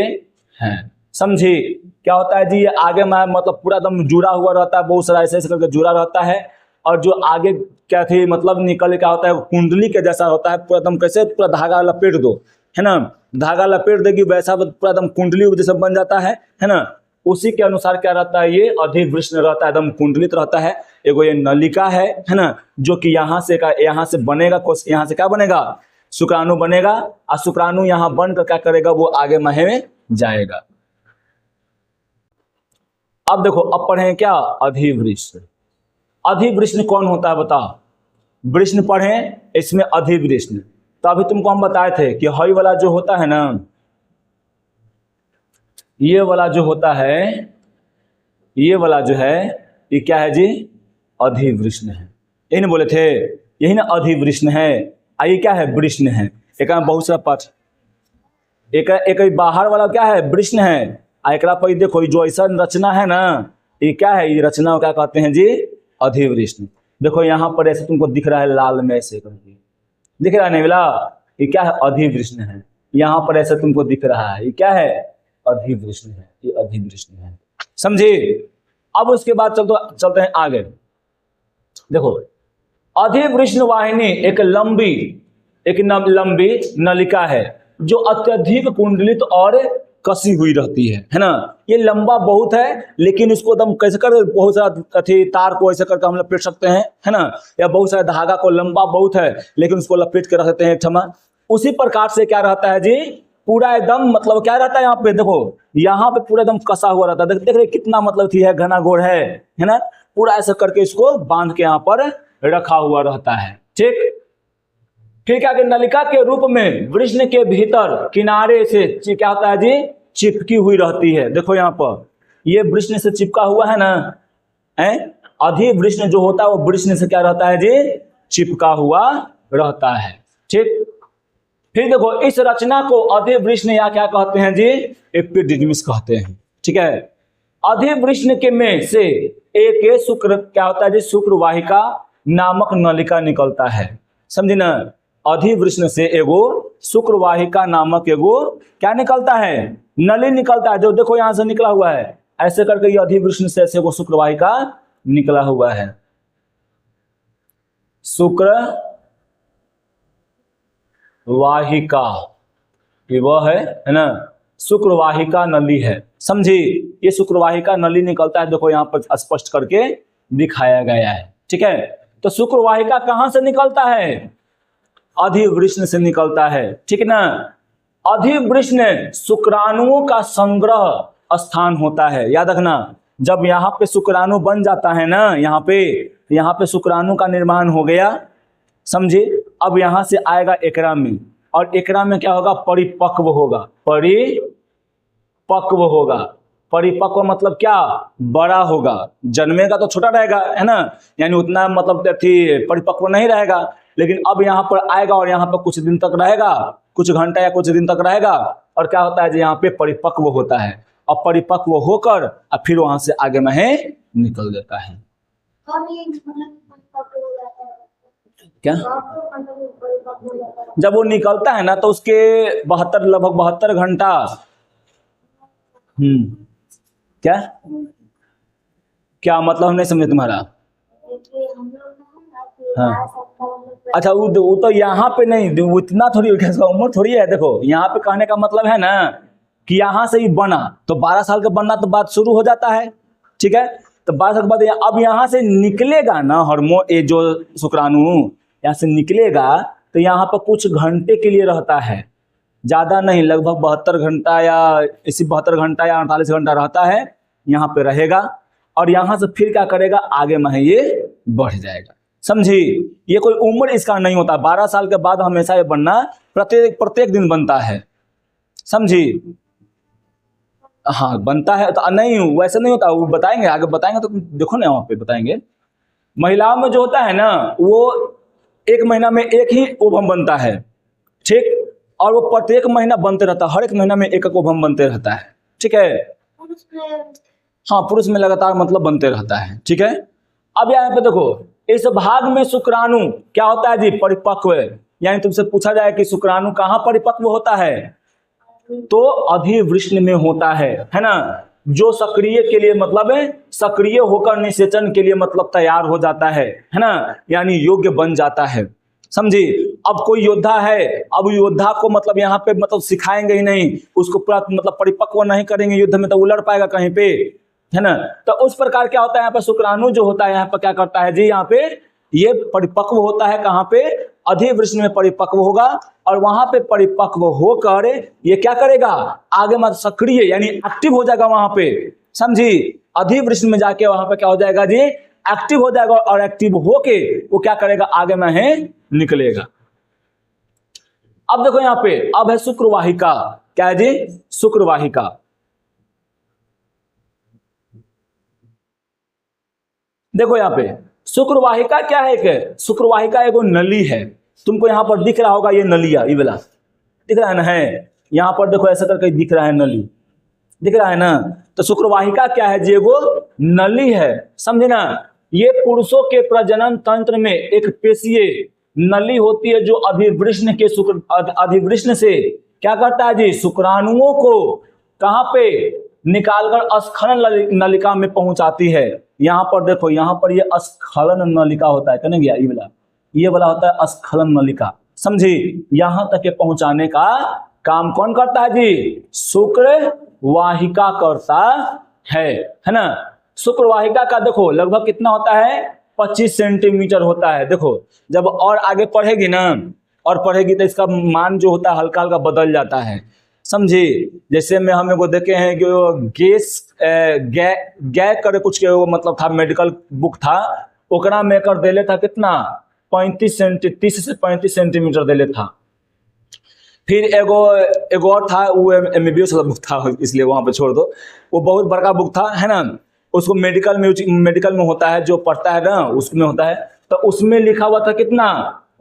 Speaker 1: हैं। समझी, क्या होता है जी, ये आगे में मतलब पूरा एकदम जुड़ा हुआ रहता है, बहुत सारा ऐसे ऐसे करके जुड़ा रहता है। और जो आगे क्या थी मतलब निकल क्या होता है, कुंडली के जैसा होता है, पूरा एकदम कैसे, पूरा धागा लपेट दो, है ना, धागा लपेट देगी वैसा पूरा एकदम कुंडली जैसा बन जाता है ना। उसी के अनुसार क्या रहता है, ये अधिक वृष्ण रहता है, एकदम कुंडलित रहता है। एगो ये नलिका है ना, जो कि यहाँ से बनेगा, यहाँ से क्या बनेगा, शुक्राणु बनेगा। और शुक्राणु यहाँ बनकर क्या करेगा, वो आगे महे में जाएगा। अब देखो, अब पढ़े क्या, अधिवृष्ण। अधिवृष्ण कौन होता है बताओ। वृष्ण पढ़े, इसमें अधिवृष्ण। तो अभी तुमको हम बताए थे कि हई वाला जो होता है ना, ये वाला जो होता है, ये वाला जो है ये क्या है जी, अधिवृष्ण है। यही ना बोले थे, यही ना अधिवृष्ण है। ये क्या है, वृष्ण है। एक बहुत सारा पाठ, एक बाहर वाला क्या है, वृष्ण है। एक पर देखो जो ऐसा रचना है ना, ये क्या है, ये रचना क्या कहते हैं जी, अधिवृष्ण। देखो यहाँ पर ऐसे तुमको दिख रहा है लाल में ऐसे करके, दिख रहा है नहीं बोला, ये क्या है, अधिवृष्ण है। यहाँ पर ऐसे तुमको दिख रहा है, ये क्या है, अधिवृष्ण है, ये अधिवृष्ण है। समझे। अब उसके बाद चलते हैं आगे। देखो अधिवृष्ण वाहिनी एक लंबी नलिका है जो अत्यधिक कुंडलित और कसी हुई रहती है ना। ये लंबा बहुत है, लेकिन इसको एकदम कैसे कर, बहुत सारा तार को ऐसे करके हम लपेट सकते हैं, है ना, या बहुत सारा धागा को, लंबा बहुत है लेकिन उसको लपेट के रख सकते हैं ठमा। उसी प्रकार से क्या रहता है जी, पूरा एकदम मतलब क्या रहता है, यहाँ पे देखो, यहाँ पे पूरा एकदम कसा हुआ रहता है। देख रहे कितना मतलब है, घना घोर है ना, पूरा ऐसा करके इसको बांध के यहाँ पर रखा हुआ रहता है। ठीक, फिर क्या कि नलिका के रूप में वृष्ण के भीतर किनारे से क्या होता है जी, चिपकी हुई रहती है। देखो यहाँ पर ये वृष्ण से चिपका हुआ है ना, अधिवृष्ण जो होता है वो वृष्ण से क्या रहता है जी, चिपका हुआ रहता है। ठीक, फिर देखो इस रचना को अधिवृष्ण या क्या कहते हैं जी, एपिडिडमिस कहते हैं। ठीक है, अधिवृष्ण के में से एक शुक्र क्या होता है जी, शुक्रवाहिका नामक नलिका निकलता है। समझे ना, अधिवृष्ण से एगो शुक्रवाहिका नामक एगो क्या निकलता है, नली निकलता है। जो देखो यहां से निकला हुआ है ऐसे करके, ये अधिवृष्ण से ऐसे एगो शुक्रवाहिका निकला हुआ है। शुक्रवाहिका ये वह है ना, शुक्रवाहिका नली है। समझी, ये शुक्रवाहिका नली निकलता है। देखो यहाँ पर स्पष्ट करके दिखाया गया है। ठीक है, तो शुक्रवाहिका कहां से निकलता है, अधिवृष्ण से निकलता है। ठीक है ना, अधिवृष्ण शुक्राणुओं का संग्रह स्थान होता है। याद रखना, जब यहाँ पे शुक्राणु बन जाता है ना, यहाँ पे शुक्राणु का निर्माण हो गया। समझे, अब यहां से आएगा एकरा में, और एकरा में क्या होगा, परिपक्व होगा। परिपक्व मतलब क्या, बड़ा होगा। जन्मेगा तो छोटा रहेगा, है ना, यानी उतना मतलब परिपक्व नहीं रहेगा। लेकिन अब यहाँ पर आएगा और यहाँ पर कुछ दिन तक रहेगा, कुछ घंटा या कुछ दिन तक रहेगा, और क्या होता है जी, यहाँ पे परिपक्व होता है। अब परिपक्व होकर अब फिर वहां से आगे में निकल देता है। क्या, जब वो निकलता है ना तो उसके लगभग 72 घंटा क्या क्या मतलब, हम नहीं समझे तुम्हारा। हाँ, अच्छा वो तो यहाँ पे नहीं, उतना थोड़ी उम्र थोड़ी है। देखो यहाँ पे कहने का मतलब है ना कि यहाँ से ही बना तो 12 साल का बनना तो बात शुरू हो जाता है। ठीक है, तो 12 साल के बाद अब यहाँ से निकलेगा ना हार्मोन, ये जो शुक्राणु यहाँ से निकलेगा तो यहाँ पर कुछ घंटे के लिए रहता है, ज़्यादा नहीं, लगभग 72 घंटा या इसी 72 घंटा या 48 घंटा रहता है, यहाँ पे रहेगा। और यहाँ से फिर क्या करेगा, आगे में ये बढ़ जाएगा। समझी, ये कोई उम्र इसका नहीं होता। 12 साल के बाद हमेशा ये बनना प्रत्येक दिन बनता है। समझी, हाँ बनता है, तो नहीं वैसे नहीं होता, वो बताएंगे आगे, बताएंगे तो देखो ना, वहाँ पे बताएंगे। महिलाओं में जो होता है ना, वो 1 महीना में एक ही ओवम बनता है। ठीक, और वो प्रत्येक महीना बनते रहता है, हर एक महीना में एक ओवम बनते रहता है। ठीक है, हाँ पुरुष में लगातार मतलब बनते रहता है। ठीक है, अब यहाँ पे देखो इस भाग में शुक्राणु क्या होता है जी, परिपक्व। यानी तुमसे पूछा जाए कि शुक्राणु कहाँ परिपक्व होता है, तो अधिवृष्ण में होता है ना, जो सक्रिय के लिए मतलब सक्रिय होकर निषेचन के लिए मतलब तैयार हो जाता है ना, यानी योग्य बन जाता है। समझी, अब कोई योद्धा है, अब योद्धा को मतलब यहाँ पे मतलब सिखाएंगे ही नहीं, उसको पूरा मतलब परिपक्व नहीं करेंगे युद्ध में, तो उलट पाएगा कहीं पे, है ना। तो उस प्रकार क्या होता है, यहाँ पे शुक्राणु जो होता है यहाँ पे क्या करता है जी, यहाँ पे ये परिपक्व होता है। कहाँ पे, अधिवृष्ण में परिपक्व होगा, और वहां पे परिपक्व होकर ये क्या करेगा, आगे मत सक्रिय यानी एक्टिव हो जाएगा वहां पे। समझी, अधिवृष्ण में जाके वहां पे क्या हो जाएगा जी, एक्टिव हो जाएगा और एक्टिव होके वो क्या करेगा, आगे में है निकलेगा। अब देखो यहां पे, अब है शुक्रवाहिका। क्या है जी, शुक्रवाहिका। देखो यहां पे शुक्रवाहिका क्या है, एक शुक्रवाहिका एगो नली है। तुमको यहां पर दिख रहा होगा ये नलिया, ये वाला दिख रहा है ना, है यहां पर देखो ऐसा करके दिख रहा है, नली दिख रहा है ना। तो शुक्रवाहिका क्या है जी, एगो नली है, समझे ना। ये पुरुषों के प्रजनन तंत्र में एक पेशीय नली होती है जो अधिवृष्ण के अधिवृष्ण से क्या करता है जी, शुक्राणुओं को कहां पे निकालकर स्खलन नलिका में पहुंचाती है। यहां पर देखो, यहां पर ये स्खलन नलिका होता है, कहने गया ये वाला होता है स्खलन नलिका, समझे। यहां तक के पहुंचाने का काम कौन करता है जी, शुक्रवाहिका करता है ना। शुक्रवाहिका का देखो लगभग कितना होता है, 25 सेंटीमीटर होता है। देखो जब और आगे पढ़ेगी ना, और पढ़ेगी तो इसका मान जो होता है हल्का हल्का बदल जाता है, समझे। जैसे में हम लोग देखे हैं कि वो गै करे कुछ के वो मतलब था, मेडिकल बुक था, ओकरा में कर देले था कितना, 30 से 35 सेंटीमीटर देले था। फिर एगो और था, वो MBBS वाला बुक था, इसलिए वहां पे छोड़ दो, वो बहुत बड़का बुक था, है ना। उसको मेडिकल में होता है, जो पढ़ता है ना उसमें होता है। तो उसमें लिखा हुआ था कितना,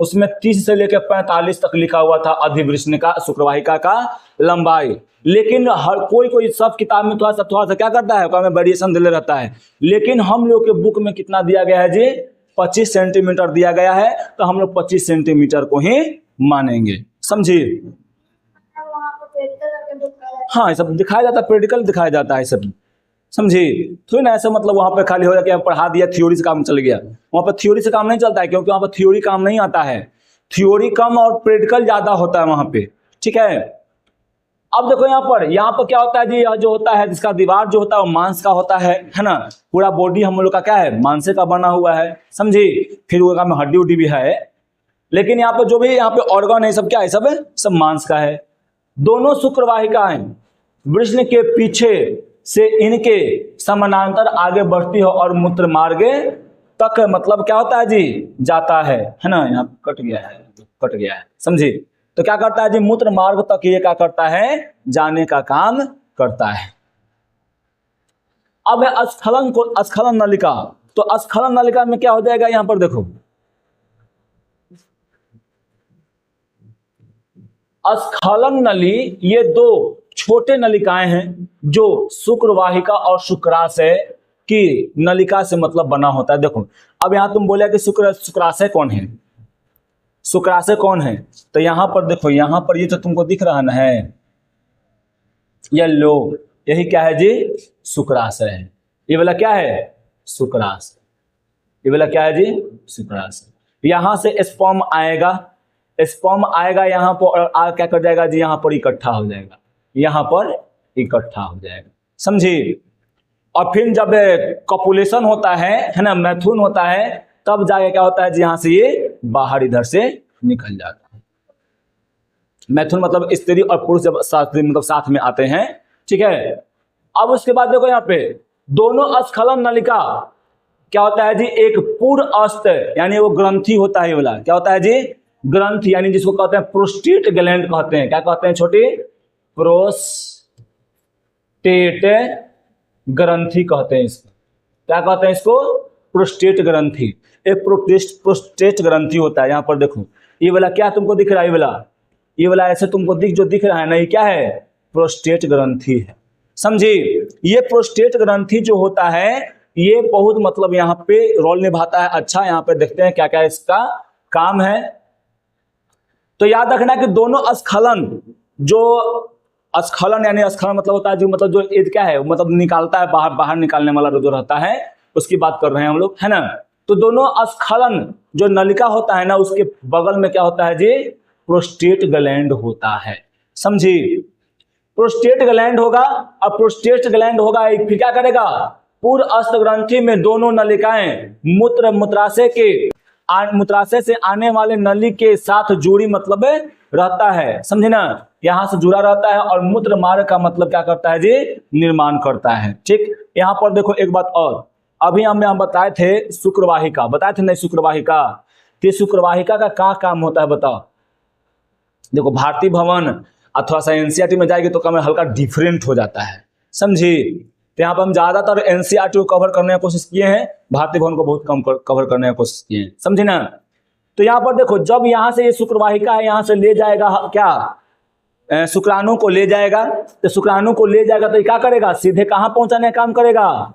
Speaker 1: उसमें 30 से लेकर 45 तक लिखा हुआ था अधिवृष्ण का, शुक्रवाहिका का लंबाई। लेकिन हर कोई सब किताब में थोड़ा सा क्या करता है, में वेरिएशन दे रहता है। लेकिन हम लोग के बुक में कितना दिया गया है जी, 25 सेंटीमीटर दिया गया है। तो हम लोग 25 सेंटीमीटर को ही मानेंगे, समझिए। हाँ ये सब दिखाया जाता है, प्रैक्टिकल दिखाया जाता है सब, समझिए। थोड़ी ना ऐसा मतलब वहां पे खाली हो जाए कि पढ़ा दिया, थ्योरी से काम चल गया। वहां पर थ्योरी से काम नहीं चलता है, क्योंकि वहां पर थ्योरी काम नहीं आता है, थ्योरी कम और प्रैक्टिकल ज्यादा होता है वहां पे, ठीक है। अब देखो यहाँ पर क्या होता है जी, यह जो होता है जिसका दीवार जो होता है वो मांस का होता है ना। पूरा बॉडी हम लोग का क्या है, मांस का बना हुआ है, समझे। फिर वो में हड्डी उड्डी भी है, लेकिन यहाँ पे जो भी यहाँ पे ऑर्गन है सब क्या है, सब मांस का है। दोनों शुक्रवाहिकाएं वृष्ण के पीछे से इनके समानांतर आगे बढ़ती है और मूत्र मार्ग तक मतलब क्या होता है जी, जाता है ना। यहाँ कट गया है, समझे। तो क्या करता है जी, मूत्र मार्ग तक ये क्या करता है, जाने का काम करता है। अब है स्खलन नलिका। तो स्खलन नलिका में क्या हो जाएगा, यहां पर देखो स्खलन नली, ये दो छोटे नलिकाएं हैं जो शुक्रवाहिका और शुक्राशय की नलिका से मतलब बना होता है। देखो अब यहां तुम बोले कि शुक्राशय कौन है, शुक्राशय कौन है। तो यहां पर देखो, यहां पर ये तो तुमको दिख रहा ना है येलो, यही क्या है जी, शुक्राशय है। ये वाला क्या है, शुक्राशय। ये वाला क्या है जी, शुक्राशय। यहां से स्पर्म आएगा यहाँ पर, और क्या कर जाएगा जी, यहाँ पर इकट्ठा हो जाएगा, यहाँ पर इकट्ठा हो जाएगा, समझिए। और फिर जब कॉपुलेशन होता है ना, मैथुन होता है, तब जाके क्या होता है जी, यहाँ से ये बाहर इधर से निकल जाता है। मैथुन मतलब स्त्री और पुरुष जब साथ में आते हैं, ठीक है। अब उसके बाद देखो यहाँ पे दोनों स्खलन नलिका क्या होता है जी, एक पूर्ण अस्त यानी वो ग्रंथि होता है, ये वाला क्या होता है जी, ग्रंथि, यानी जिसको कहते हैं प्रोस्टेट ग्लैंड कहते हैं। क्या कहते हैं छोटे, प्रोस्टेट ग्रंथि कहते हैं इसको। क्या कहते हैं इसको, प्रोस्टेट ग्रंथि। एक प्रोस्टेट ग्रंथि होता है। यहाँ पर देखो ये वाला क्या तुमको दिख रहा है, ये वाला ऐसे तुमको जो दिख रहा है ना, ये क्या है, प्रोस्टेट ग्रंथि है, समझिए। ये प्रोस्टेट ग्रंथि जो होता है ये बहुत मतलब यहाँ पे रोल निभाता है। अच्छा यहाँ पे देखते हैं क्या क्या इसका काम है। तो याद रखना कि दोनों स्खलन, जो स्खलन यानी स्खलन मतलब होता है जो मतलब जो क्या है, मतलब निकालता है बाहर निकालने वाला जो रहता है, उसकी बात कर रहे हैं हम लोग, है ना। तो दोनों स्खलन जो नलिका होता है ना, उसके बगल में क्या होता है जी, प्रोस्टेट ग्लैंड होता है, समझिए। प्रोस्टेट ग्लैंड होगा, और प्रोस्टेट ग्लैंड होगा फिर क्या करेगा, पूर्ण अस्त ग्रंथि में दोनों नलिकाएं मूत्राशय से आने वाले नली के साथ जुड़ी मतलब रहता है, समझे ना। यहां से जुड़ा रहता है और मूत्र मार्ग का मतलब क्या करता है जी, निर्माण करता है, ठीक। यहां पर देखो एक बात और, अभी हम यहाँ बताए थे शुक्रवाहिका, बताए थे नहीं शुक्रवाहिका, तो शुक्रवाहिका का क्या काम होता है बताओ। देखो भारतीय भवन अथवा सा एनसीईआरटी में जाएगी तो कम हल्का डिफरेंट हो जाता है, समझी। तो यहाँ पर हम ज्यादातर एनसीईआरटी को कवर करने की कोशिश किए हैं, भारतीय भवन को बहुत कम कवर करने की कोशिश किए हैं, समझे ना। तो यहाँ पर देखो जब यहाँ से ये शुक्रवाहिका है यहाँ से ले जाएगा क्या, शुक्राणु को ले जाएगा, तो शुक्राणु को ले जाएगा तो ये क्या करेगा, सीधे कहाँ पहुंचाने का काम करेगा,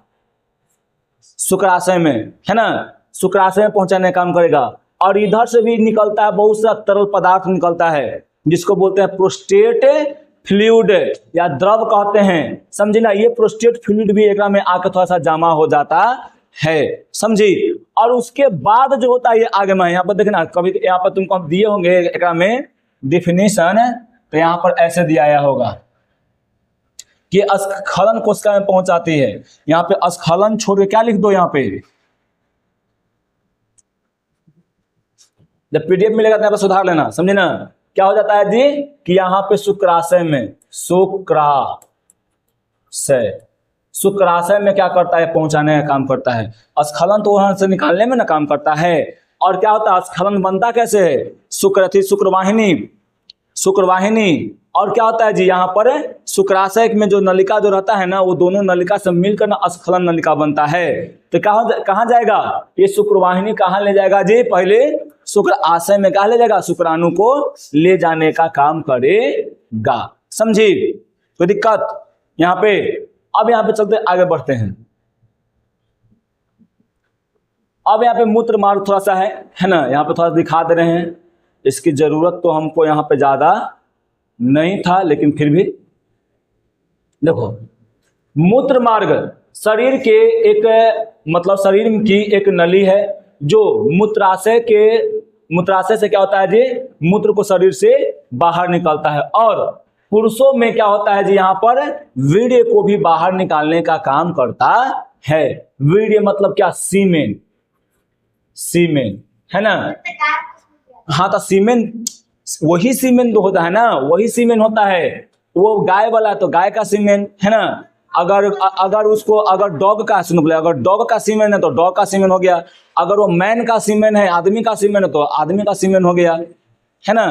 Speaker 1: शुक्राशय में, है ना, शुक्राशय में पहुंचाने का काम करेगा। और इधर से भी निकलता है बहुत सा तरल पदार्थ निकलता है जिसको बोलते हैं प्रोस्टेट फ्लूइड या द्रव कहते हैं, समझे ना। ये प्रोस्टेट फ्लूइड भी एक में आकर थोड़ा सा जमा हो जाता है, समझी। और उसके बाद जो होता है ये आगे में यहाँ पर देखना, कभी यहाँ पर तुमको दिए होंगे एक में डिफिनेशन, तो यहाँ पर ऐसे दिया आया होगा कि स्खलन कोशिका में पहुंचाती है। यहाँ पे स्खलन छोड़ के क्या लिख दो, यहाँ पे जब पीडीएफ मिलेगा तो यहाँ पर सुधार लेना, समझे ना। क्या हो जाता है जी कि यहाँ पे शुक्राशय में, शुक्राशय में क्या करता है, पहुंचाने का काम करता है। स्खलन तो वहां से निकालने में ना काम करता है। और क्या होता है, स्खलन बनता कैसे है, शुक्रवाहिनी। और क्या होता है जी यहाँ पर शुक्राशय में जो नलिका जो रहता है ना, वो दोनों नलिका से मिलकर ना स्खलन नलिका बनता है। तो कहाँ जाएगा ये शुक्रवाहिनी, कहाँ ले जाएगा जी, पहले शुक्र आशय में कहाँ ले जाएगा, शुक्राणु को ले जाने का काम करेगा, समझी। कोई दिक्कत यहाँ पे। अब यहाँ पे चलते आगे बढ़ते हैं। अब यहाँ पे मूत्र मार्ग थोड़ा सा है ना, यहाँ पे थोड़ा दिखा दे रहे हैं। इसकी जरूरत तो हमको यहाँ पे ज्यादा नहीं था, लेकिन फिर भी देखो मूत्र मार्ग शरीर के एक मतलब शरीर की एक नली है जो मूत्राशय से क्या होता है जी, मूत्र को शरीर से बाहर निकालता है। और पुरुषों में क्या होता है जी, यहाँ पर वीर्य को भी बाहर निकालने का काम करता है। वीर्य मतलब क्या, सीमेन है ना। हाँ तो सीमेन, वही सीमेन तो होता है ना, वही सीमेन होता है। वो गाय वाला तो गाय का सीमेन है ना। अगर डॉग का सीमेन, अगर डॉग का सीमेन है तो डॉग का सीमेन हो गया। अगर वो मैन का सीमेन है, आदमी का सीमेन है तो आदमी का सीमेन हो गया, है ना।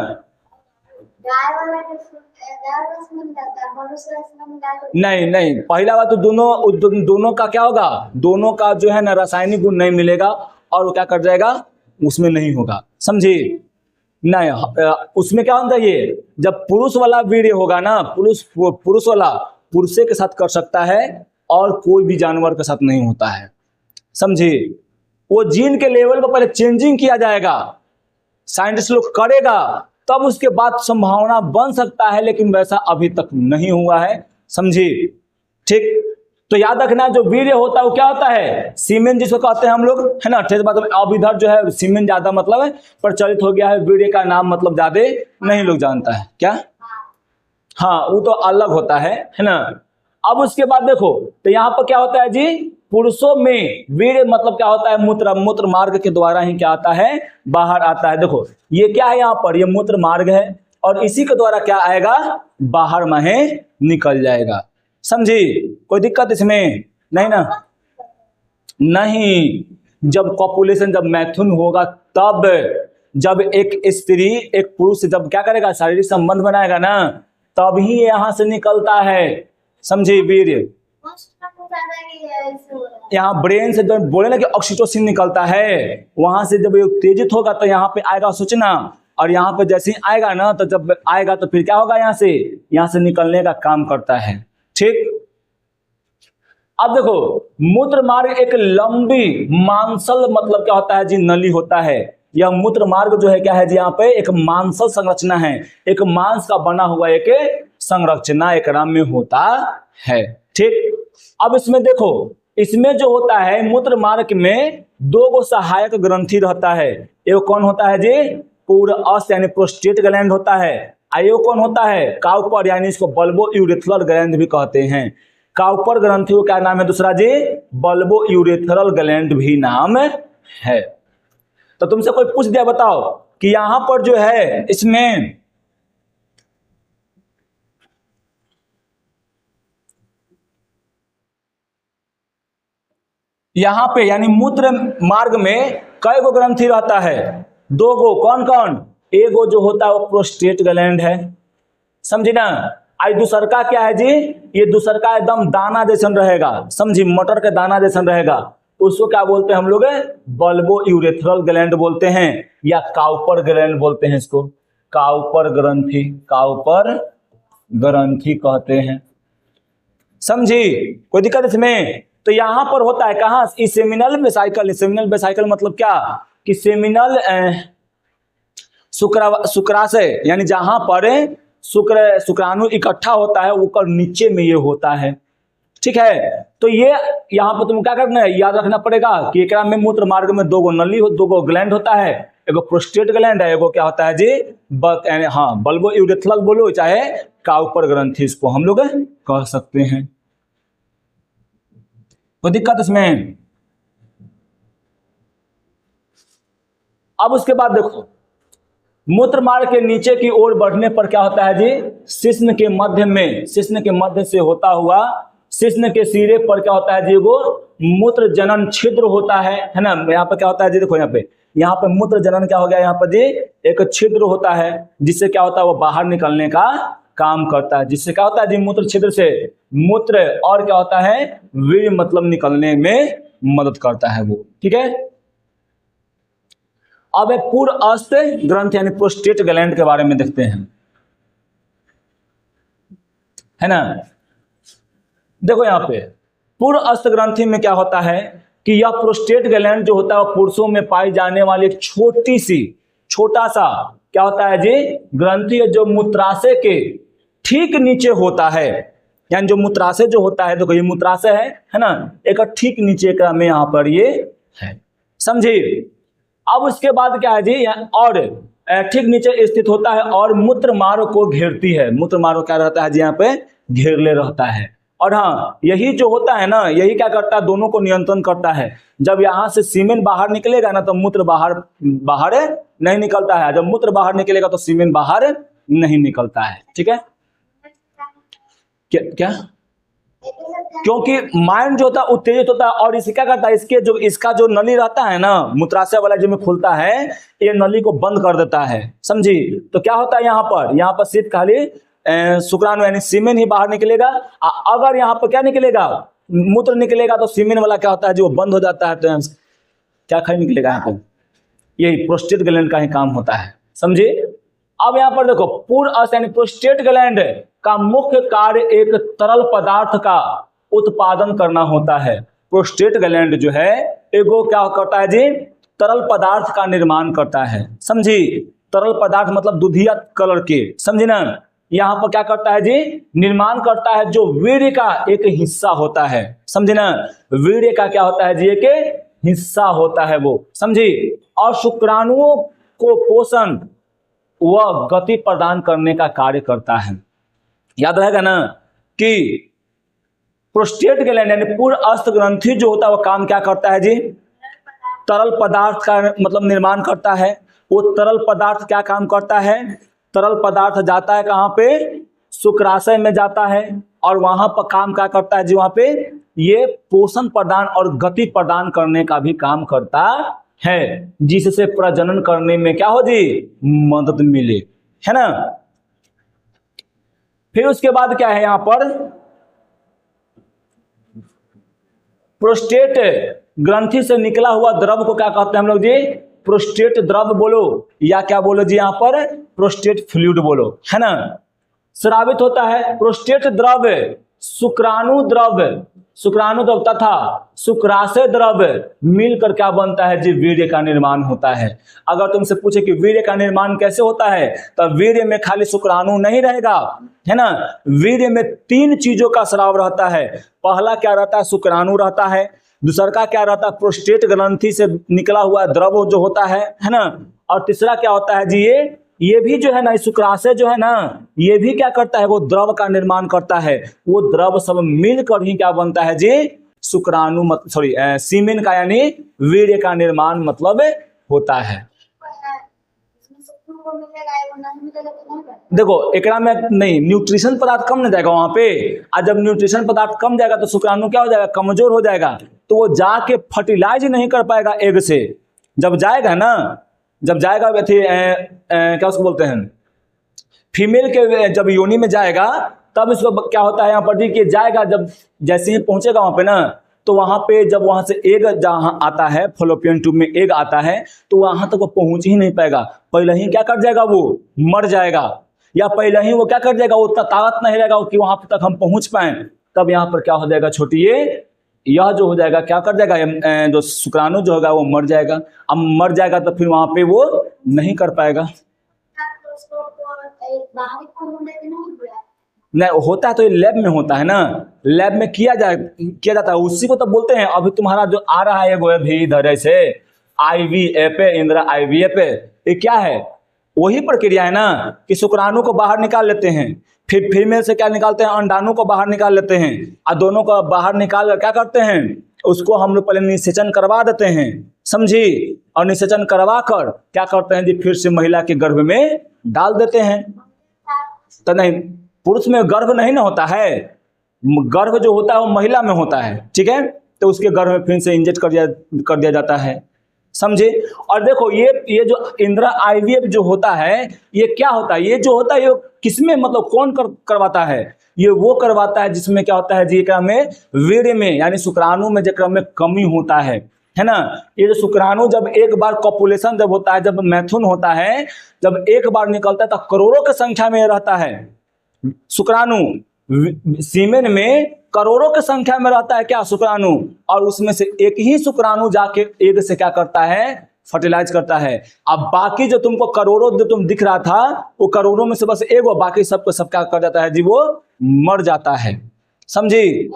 Speaker 1: नहीं, पहला बात तो दोनों का क्या होगा, दोनों का जो है ना रासायनिक गुण नहीं मिलेगा और वो क्या कर जाएगा, उसमें नहीं होगा, समझे। नहीं, उसमें क्या होना चाहिए, जब पुरुष वाला वीर्य होगा ना, पुरुष वाला पुरुषे के साथ कर सकता है और कोई भी जानवर के साथ नहीं होता है, समझे। वो जीन के लेवल पर पहले चेंजिंग किया जाएगा, साइंटिस्ट लोग करेगा, तब उसके बाद संभावना बन सकता है, लेकिन वैसा अभी तक नहीं हुआ है, समझी। ठीक, तो याद रखना जो वीर्य होता है वो क्या होता है, सीमेन जिसको कहते हैं हम लोग, है ना। ठीक बात। अब इधर जो है सीमेन ज्यादा मतलब है प्रचलित हो गया है, वीर्य का नाम मतलब ज्यादा नहीं लोग जानता है क्या। हाँ वो तो अलग होता है ना। अब उसके बाद देखो तो यहाँ पर क्या होता है जी, पुरुषों में वीर्य मतलब क्या होता है, मूत्र मार्ग के द्वारा ही क्या आता है, बाहर आता है। देखो ये क्या है, यहाँ पर ये मूत्र मार्ग है और इसी के द्वारा क्या आएगा, बाहर में निकल जाएगा, समझी। कोई दिक्कत इसमें नहीं ना। नहीं, जब कॉपुलेशन, जब मैथुन होगा तब, जब एक स्त्री एक पुरुष से जब क्या करेगा, शारीरिक संबंध बनाएगा ना, तब ही यहां से निकलता है, समझे, वीर्य। यहाँ ब्रेन से जब बोले ना कि ऑक्सीटोसिन निकलता है, वहां से जब ये उत्तेजित होगा तो यहाँ पे आएगा सूचना, और यहाँ पे जैसे ही आएगा ना, तो जब आएगा तो फिर क्या होगा, यहाँ से निकलने का काम करता है, ठीक। अब देखो मूत्र मार्ग एक लंबी मांसल मतलब क्या होता है जी, नली होता है। यह मूत्र मार्ग जो है क्या है जी, यहाँ पे एक मांसल संरचना है, एक मांस का बना हुआ एक संरचना एक राम में होता है, ठीक। अब इसमें देखो, इसमें जो होता है मूत्र मार्ग में दो गो सहायक ग्रंथि रहता है। एक कौन होता है जी, पूर्वअस यानी प्रोस्टेट ग्लैंड होता है। आयो कौन होता है, काउपर यानी इसको बल्बो यूरेथ्रल ग्लैंड भी कहते हैं। काउपर ग्रंथि को क्या नाम है दूसरा जी, बल्बो यूरेथ्रल ग्लैंड भी नाम है। तो तुमसे कोई पूछ दिया, बताओ कि यहां पर जो है इसमें यहाँ पे यानी मूत्र मार्ग में कई गो ग्रंथि रहता है? 2 गो। कौन कौन? एगो जो होता है वो प्रोस्टेट ग्लैंड है, समझी ना। आज दूसरका क्या है जी? ये दूसरका एकदम दाना जैसन रहेगा, समझी, मटर के दाना जैसन रहेगा। उसको क्या बोलते हैं हम लोग? बल्बो यूरेथ्रल ग्लैंड बोलते हैं, या काउपर ग्लैंड बोलते हैं इसको। काउपर ग्रंथि, काउपर ग्रंथि कहते हैं, समझी। कोई दिक्कत इसमें? तो यहां पर होता है कहां? इस सेमिनल वेसाइकल। सेमिनल वेसाइकल मतलब क्या कि सेमिनल शुक्राशय, यानी जहां पर शुक्राणु इकट्ठा होता है ऊपर नीचे में ये होता है, ठीक है। तो ये यहाँ पर तुम क्या करना है, याद रखना पड़ेगा कि एक में मूत्र मार्ग में 2 गो नली, 2 गो ग्लैंड होता है। एगो प्रोस्टेट ग्लैंड है, एगो क्या होता है जी? हाँ, बल्बो यूरेथ्रल बोलो चाहे काउपर ग्रंथि, इसको हम लोग कह सकते हैं। कोई दिक्कत इसमें? अब उसके बाद देखो, मूत्र मार्ग के नीचे की ओर बढ़ने पर क्या होता है जी? शिश्न के मध्य में, शिश्न के मध्य से होता हुआ शिश्न के सिरे पर क्या होता है जी? वो मूत्र जनन छिद्र होता है ना। यहाँ पर क्या होता है जी? देखो यहाँ पे मूत्र जनन क्या हो गया? यहाँ पर जी एक छिद्र होता है, जिससे क्या होता है? वो बाहर निकलने का काम करता है। जिससे क्या होता है जी? मूत्र छिद्र से मूत्र और क्या होता है? वीर्य मतलब निकलने में मदद करता है वो, ठीक है। अब एक पूर्वस्थ ग्रंथ यानी प्रोस्टेट ग्लैंड के बारे में देखते हैं, है ना। देखो यहाँ पे पूर्वस्थ ग्रंथि में क्या होता है कि यह प्रोस्टेट ग्लैंड जो होता है वो पुरुषों में पाई जाने वाली एक छोटा सा क्या होता है जी? ग्रंथि है, जो मूत्राशय के ठीक नीचे होता है। यानी जो मूत्राशय जो होता है, देखो ये मूत्राशय है ना, एक ठीक नीचे का में यहाँ पर ये है, समझे। अब उसके बाद क्या है जी? और ठीक नीचे स्थित होता है और मूत्र मार्ग को घेरती है। मूत्र मार्ग क्या रहता है जी? यहाँ पे घेरले रहता है। और हाँ, यही जो होता है ना, यही क्या करता है? दोनों को नियंत्रण करता है। जब यहाँ से सीमेन बाहर निकलेगा ना, तो मूत्र बाहर नहीं निकलता है। जब मूत्र बाहर निकलेगा तो सीमेन बाहर नहीं निकलता है, ठीक है। क्या? क्योंकि माइंड जो होता है उत्तेजित होता है, और इसे क्या करता है? इसका जो नली रहता है ना, मूत्राशय वाला जो में खुलता है, ये नली को बंद कर देता है, समझी। तो क्या होता है यहाँ पर सिर्फ खाली शुक्राणु यानी सीमेन ही बाहर निकलेगा। अगर यहाँ पर क्या निकलेगा? मूत्र निकलेगा, तो सीमेन वाला क्या होता है जो बंद हो जाता है। तो क्या खाली निकलेगा यहाँ पर? यही प्रोस्टेट ग्लैंड का ही काम होता है, समझे। अब यहाँ पर देखो, पूर्वस्थ यानी प्रोस्टेट ग्लैंड का मुख्य कार्य एक तरल पदार्थ का उत्पादन करना होता है। प्रोस्टेट ग्लैंड जो है एगो क्या करता है जी? तरल पदार्थ का निर्माण करता है, समझी। तरल पदार्थ मतलब दुधिया कलर के, समझी ना। यहाँ पर क्या करता है जी? निर्माण करता है, जो वीर्य का एक हिस्सा होता है, समझे ना। वीर्य का क्या होता है जी? एक हिस्सा होता है वो, समझी। और शुक्राणुओं को पोषण वह गति प्रदान करने का कार्य करता है। याद रहेगा ना कि प्रोस्टेट ग्लैंड यानी पूर्वस्थ ग्रंथि जो होता है वो काम क्या करता है जी? तरल पदार्थ का मतलब निर्माण करता है। वो तरल पदार्थ क्या काम करता है? तरल पदार्थ जाता है कहाँ पे? शुक्राशय में जाता है, और वहां पर काम क्या करता है जी? वहां पे ये पोषण प्रदान और गति प्रदान करने का भी काम करता है, जिससे प्रजनन करने में क्या हो जी? मदद मिले, है ना। फिर उसके बाद क्या है यहाँ पर? प्रोस्टेट ग्रंथि से निकला हुआ द्रव को क्या कहते हैं हम लोग जी? प्रोस्टेट द्रव बोलो, या क्या बोलो जी? यहाँ पर प्रोस्टेट फ्लूइड बोलो, है ना। स्रावित होता है प्रोस्टेट द्रव शुक्राणु द्रव तथा शुक्राशय द्रव मिलकर क्या बनता है जी? वीर्य का निर्माण होता है। अगर तुमसे पूछे कि वीर्य का निर्माण कैसे होता है, तो वीर्य में खाली शुक्राणु नहीं रहेगा, है ना। वीर्य में 3 चीजों का स्राव रहता है। पहला क्या रहता है? शुक्राणु रहता है। दूसरा का क्या रहता है? प्रोस्टेट ग्रंथि से निकला हुआ द्रव जो होता है ना। और तीसरा क्या होता है जी? ये भी जो है ना, शुक्राशय जो है ना, ये भी क्या करता है? वो द्रव का निर्माण करता है। वो द्रव सब मिलकर ही क्या बनता है जी? शुक्राणु सीमेन का यानी वीर्य का निर्माण मतलब होता है। देखो एकरा में नहीं, न्यूट्रिशन पदार्थ कम न जाएगा वहां पे। और जब न्यूट्रिशन पदार्थ कम जाएगा तो शुक्राणु क्या हो जाएगा? कमजोर हो जाएगा। तो वो जाके फर्टिलाइज नहीं कर पाएगा एग से। जब जाएगा ना, जब जाएगा क्या उसको बोलते हैं, फीमेल के जब योनि में जाएगा तब इसको क्या होता है यहाँ पर जी कि जाएगा, जब जैसे ही पहुंचेगा वहां पे ना, तो वहां पे जब वहां से एग जहां आता है, फॉलोपियन ट्यूब में एग आता है, तो वहां तक वो पहुंच ही नहीं पाएगा। पहले ही क्या कर जाएगा, वो मर जाएगा, या पहले ही वो क्या कर जाएगा, वो उतना ताकत नहीं रहेगा कि वहां तक हम पहुंच पाए। तब यहाँ पर क्या हो जाएगा छोटी, यह जो हो जाएगा क्या कर जाएगा, जो शुक्राणु जो होगा वो मर जाएगा। अब मर जाएगा तो फिर वहां पे वो नहीं कर पाएगा। नहीं होता है तो ये लैब में होता है ना, लैब में किया जाता है, उसी को तो बोलते हैं। अभी तुम्हारा जो आ रहा है वो भी इधर ऐसे IVF है, इंदिरा IVF है, ये क्या है, वही प्रक्रिया है ना कि शुक्राणु को बाहर निकाल लेते हैं, फिर फीमेल से क्या निकालते हैं, अंडाणु को बाहर निकाल लेते हैं, और दोनों को बाहर निकाल कर क्या करते हैं, उसको हम लोग पहले निषेचन करवा देते हैं, समझी। और निषेचन करवा कर क्या करते हैं जी, फिर से महिला के गर्भ में डाल देते हैं। तो नहीं, पुरुष में गर्भ नहीं ना होता है, गर्भ जो होता है वो महिला में होता है, ठीक है। तो उसके गर्भ में फिर से इंजेक्ट कर दिया जाता है, समझे। और देखो ये जो इंदिरा IVF जो होता है, ये क्या होता है, ये जो होता है ये किसमें, मतलब कौन करवाता है, ये वो करवाता है जिसमें क्या होता है जी, क्रम में वीर्य में यानी शुक्राणु में जो क्रम में कमी होता है ना। ये जो शुक्राणु जब एक बार कॉपुलेशन जब होता है, जब मैथुन होता है, जब एक बार निकलता है तो करोड़ों की संख्या में रहता है शुक्राणु, सीमेन में करोड़ों की संख्या में रहता है क्या, शुक्राणु। और उसमें से एक ही शुक्राणु जाके एग से क्या करता है, फर्टिलाइज करता है। अब बाकी जो तुमको करोड़ों जो तुम दिख रहा था, वो करोड़ों में से बस एगो, बाकी सबको सब क्या कर जाता है जी, वो मर जाता है, समझी।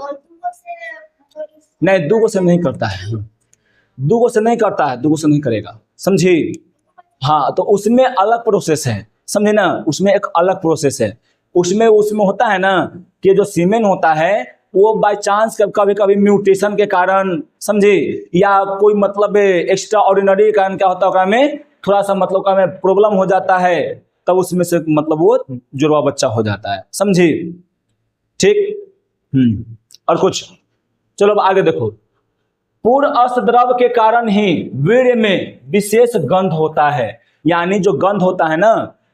Speaker 1: नहीं, दूगो से नहीं करता है, दूगो से नहीं करता है, दूगो से नहीं करेगा, समझी। हाँ, तो उसमें अलग प्रोसेस है, समझे ना, उसमें एक अलग प्रोसेस है। उसमें होता है ना कि जो सीमेन होता है वो बाय चांस कभी कभी म्यूटेशन के कारण, समझे, या कोई मतलब एक्स्ट्रा ऑर्डिनरी कारण क्या होता है में थोड़ा सा मतलब का में प्रॉब्लम हो जाता है, तब उसमें से मतलब वो जुड़वा बच्चा हो जाता है, समझी, ठीक। और कुछ, चलो अब आगे देखो। पूर्ण अष्टद्रव्य के कारण ही वीर्य में विशेष गंध होता है, यानी जो गंध होता है ना,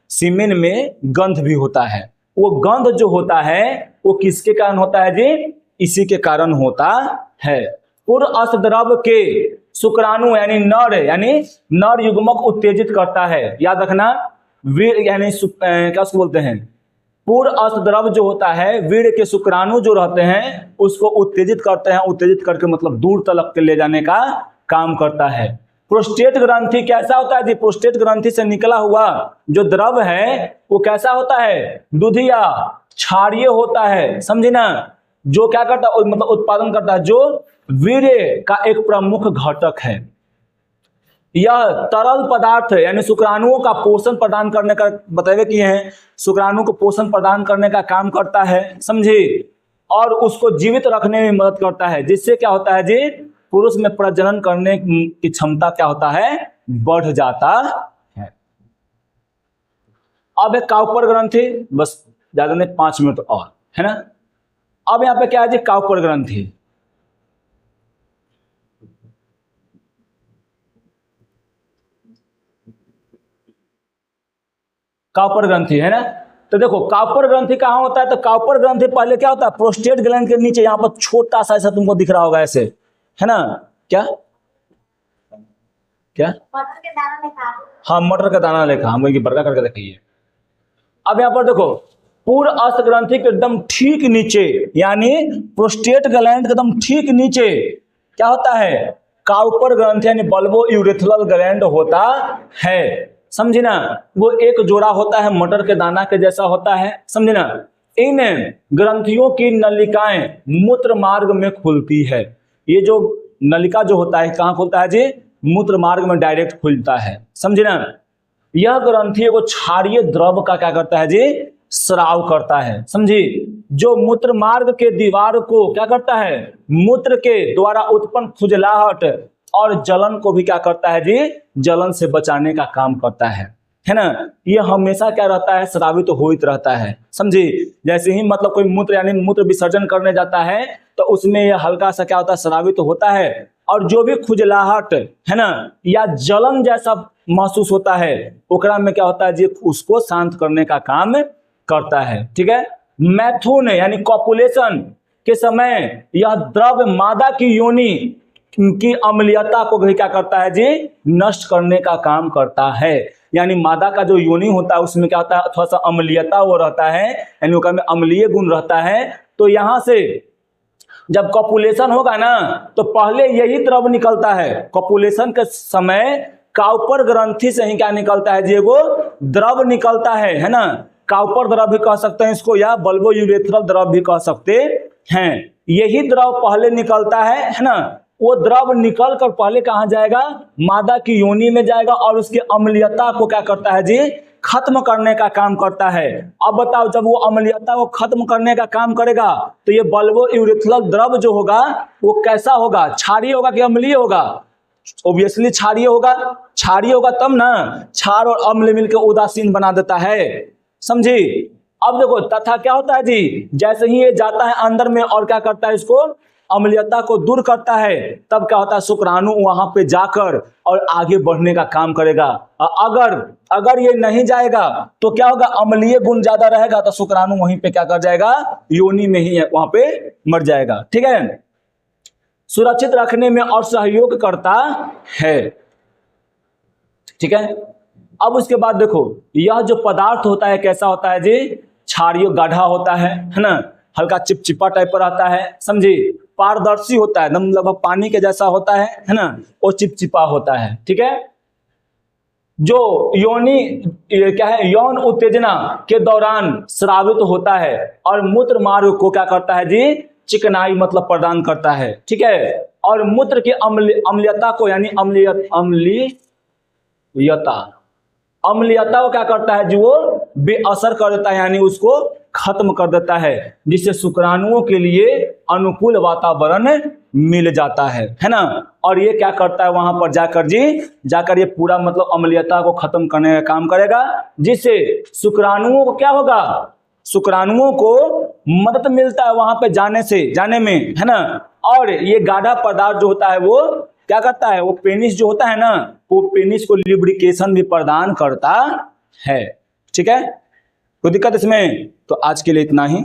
Speaker 1: सीमेन में गंध भी होता है। वो गंध जो होता है वो किसके कारण होता है जी, इसी के कारण होता है। पूर्ण अष्टद्रव्य के शुक्राणु यानी नर युग्मक उत्तेजित करता है, याद रखना। वीर यानी क्या उसको बोलते हैं, पूर्ण अष्टद्रव्य जो होता है, वीर्य के शुक्राणु जो रहते हैं उसको उत्तेजित करते हैं, उत्तेजित करके मतलब दूर तलक के ले जाने का काम करता है। प्रोस्टेट ग्रंथि कैसा होता है जी, प्रोस्टेट ग्रंथि से निकला हुआ जो द्रव है वो कैसा होता है, दुधिया क्षारीय होता है, समझे ना। जो क्या करता है, मतलब उत्पादन करता है, जो वीर्य का एक प्रमुख घटक है। यह तरल पदार्थ यानी शुक्राणुओं का पोषण प्रदान करने का बताए किए हैं, शुक्राणु को पोषण प्रदान करने का काम करता है, समझे, और उसको जीवित रखने में मदद करता है, जिससे क्या होता है जी, पुरुष में प्रजनन करने की क्षमता क्या होता है, बढ़ जाता है। अब एक काउपर ग्रंथि, बस ज्यादा नहीं 5 मिनट और है ना। अब यहाँ पे क्या है जी, काउपर ग्रंथि। काउपर ग्रंथि है ना। तो देखो काउपर ग्रंथि कहाँ होता है, तो काउपर ग्रंथि पहले क्या होता है, प्रोस्टेट ग्लैंड के नीचे यहाँ पर छोटा सा ऐसा तुमको दिख रहा होगा ऐसे, है ना। क्या क्या मटर के दाना लेखा, हाँ मटर का दाना लेखा, हम वही बड़का करके देखिए। अब यहाँ पर देखो पूर्ण अष्ट ग्रंथि के एकदम ठीक नीचे यानी प्रोस्टेट ग्लैंड के एकदम ठीक नीचे क्या होता है, काउपर ग्रंथि यानी बल्बो यूरेथ्रल ग्लैंड होता है, समझे ना। वो एक जोड़ा होता है, मटर के दाना के जैसा होता है, समझे ना। इन ग्रंथियों की नलिकाएं मूत्र मार्ग में खुलती है। ये जो नलिका जो होता है कहाँ खुलता है जी, मूत्र मार्ग में डायरेक्ट खुलता है, समझे ना। यह ग्रंथि को क्षारीय द्रव का क्या करता है जी, स्राव करता है, समझी। जो मूत्र मार्ग के दीवार को क्या करता है, मूत्र के द्वारा उत्पन्न खुजलाहट और जलन को भी क्या करता है जी, जलन से बचाने का काम करता है है ना, ये हमेशा क्या रहता है, स्रावित तो होइत रहता है, समझे। जैसे ही मतलब कोई मूत्र यानी मूत्र विसर्जन करने जाता है तो उसमें ये हल्का सा क्या होता है, स्रावित तो होता है। और जो भी खुजलाहट है ना या जलन जैसा महसूस होता है, ओकरा में क्या होता है जी, उसको शांत करने का काम करता है, ठीक है। मैथुन यानी कॉपुलेशन के समय यह द्रव मादा की योनि की अम्लीयता को भी क्या करता है जी, नष्ट करने का काम करता है। यानी मादा का जो योनि होता है उसमें क्या होता है, थोड़ा सा अम्लीयता वो रहता है, यानी उसका में अम्लीय गुण रहता है। तो यहाँ से जब कॉपुलेशन होगा ना तो पहले यही द्रव निकलता है। कॉपुलेशन के समय काउपर ग्रंथि से ही क्या निकलता है जी, वो द्रव निकलता है ना। काउपर द्रव भी कह सकते हैं इसको, या बल्बो यूरेथ्रल द्रव भी कह सकते हैं। यही द्रव पहले निकलता है ना। वो द्रव निकल कर पहले कहाँ जाएगा, मादा की योनि में जाएगा और उसकी अम्लीयता को क्या करता है जी, खत्म करने का काम करता है। अब बताओ, जब वो अम्लीयता को खत्म करने का काम करेगा तो ये बल्बो यूरेथ्रल द्रव जो होगा वो कैसा होगा, क्षारीय होगा कि अम्लीय होगा? ऑब्वियसली क्षारीय होगा। क्षारीय होगा तब ना, क्षार और अम्ल मिलकर उदासीन बना देता है, समझी। अब देखो तथा क्या होता है जी, जैसे ही ये जाता है अंदर में और क्या करता है, इसको अम्लीयता को दूर करता है, तब क्या होता है, शुक्राणु वहां पे जाकर और आगे बढ़ने का काम करेगा। अगर ये नहीं जाएगा तो क्या होगा, अम्लीय गुण ज्यादा रहेगा तो शुक्राणु वहीं पे क्या कर जाएगा, योनि में ही वहां पे मर जाएगा, ठीक है। सुरक्षित रखने में और सहयोग करता है, ठीक है। अब उसके बाद देखो, यह जो पदार्थ होता है कैसा होता है जी, क्षारीय गाढ़ा होता है ना, हल्का चिपचिपा टाइप पर आता है, समझी। पारदर्शी होता है, एकदम लगभग पानी के जैसा होता है ना, वो चिपचिपा होता है, ठीक है। जो योनि क्या है, यौन उत्तेजना के दौरान स्रावित होता है और मूत्र मार्ग को क्या करता है जी, चिकनाई मतलब प्रदान करता है, ठीक है। और मूत्र की अम्लीयता को यानी अम्लीयता को क्या करता है जी, वो बेअसर कर देता है, यानी उसको खत्म कर देता है, जिससे शुक्राणुओं के लिए अनुकूल वातावरण मिल जाता है ना। और ये क्या करता है, वहां पर जाकर ये पूरा मतलब अम्लीयता को खत्म करने का काम करेगा, जिससे शुक्राणुओं को क्या होगा, शुक्राणुओं को मदद मिलता है वहां पे जाने में, है ना। और ये गाढ़ा पदार्थ जो होता है वो क्या करता है, वो पेनिस जो होता है ना, वो पेनिस को लिब्रिकेशन भी प्रदान करता है, ठीक है। कोई दिक्कत इसमें? तो आज के लिए इतना ही।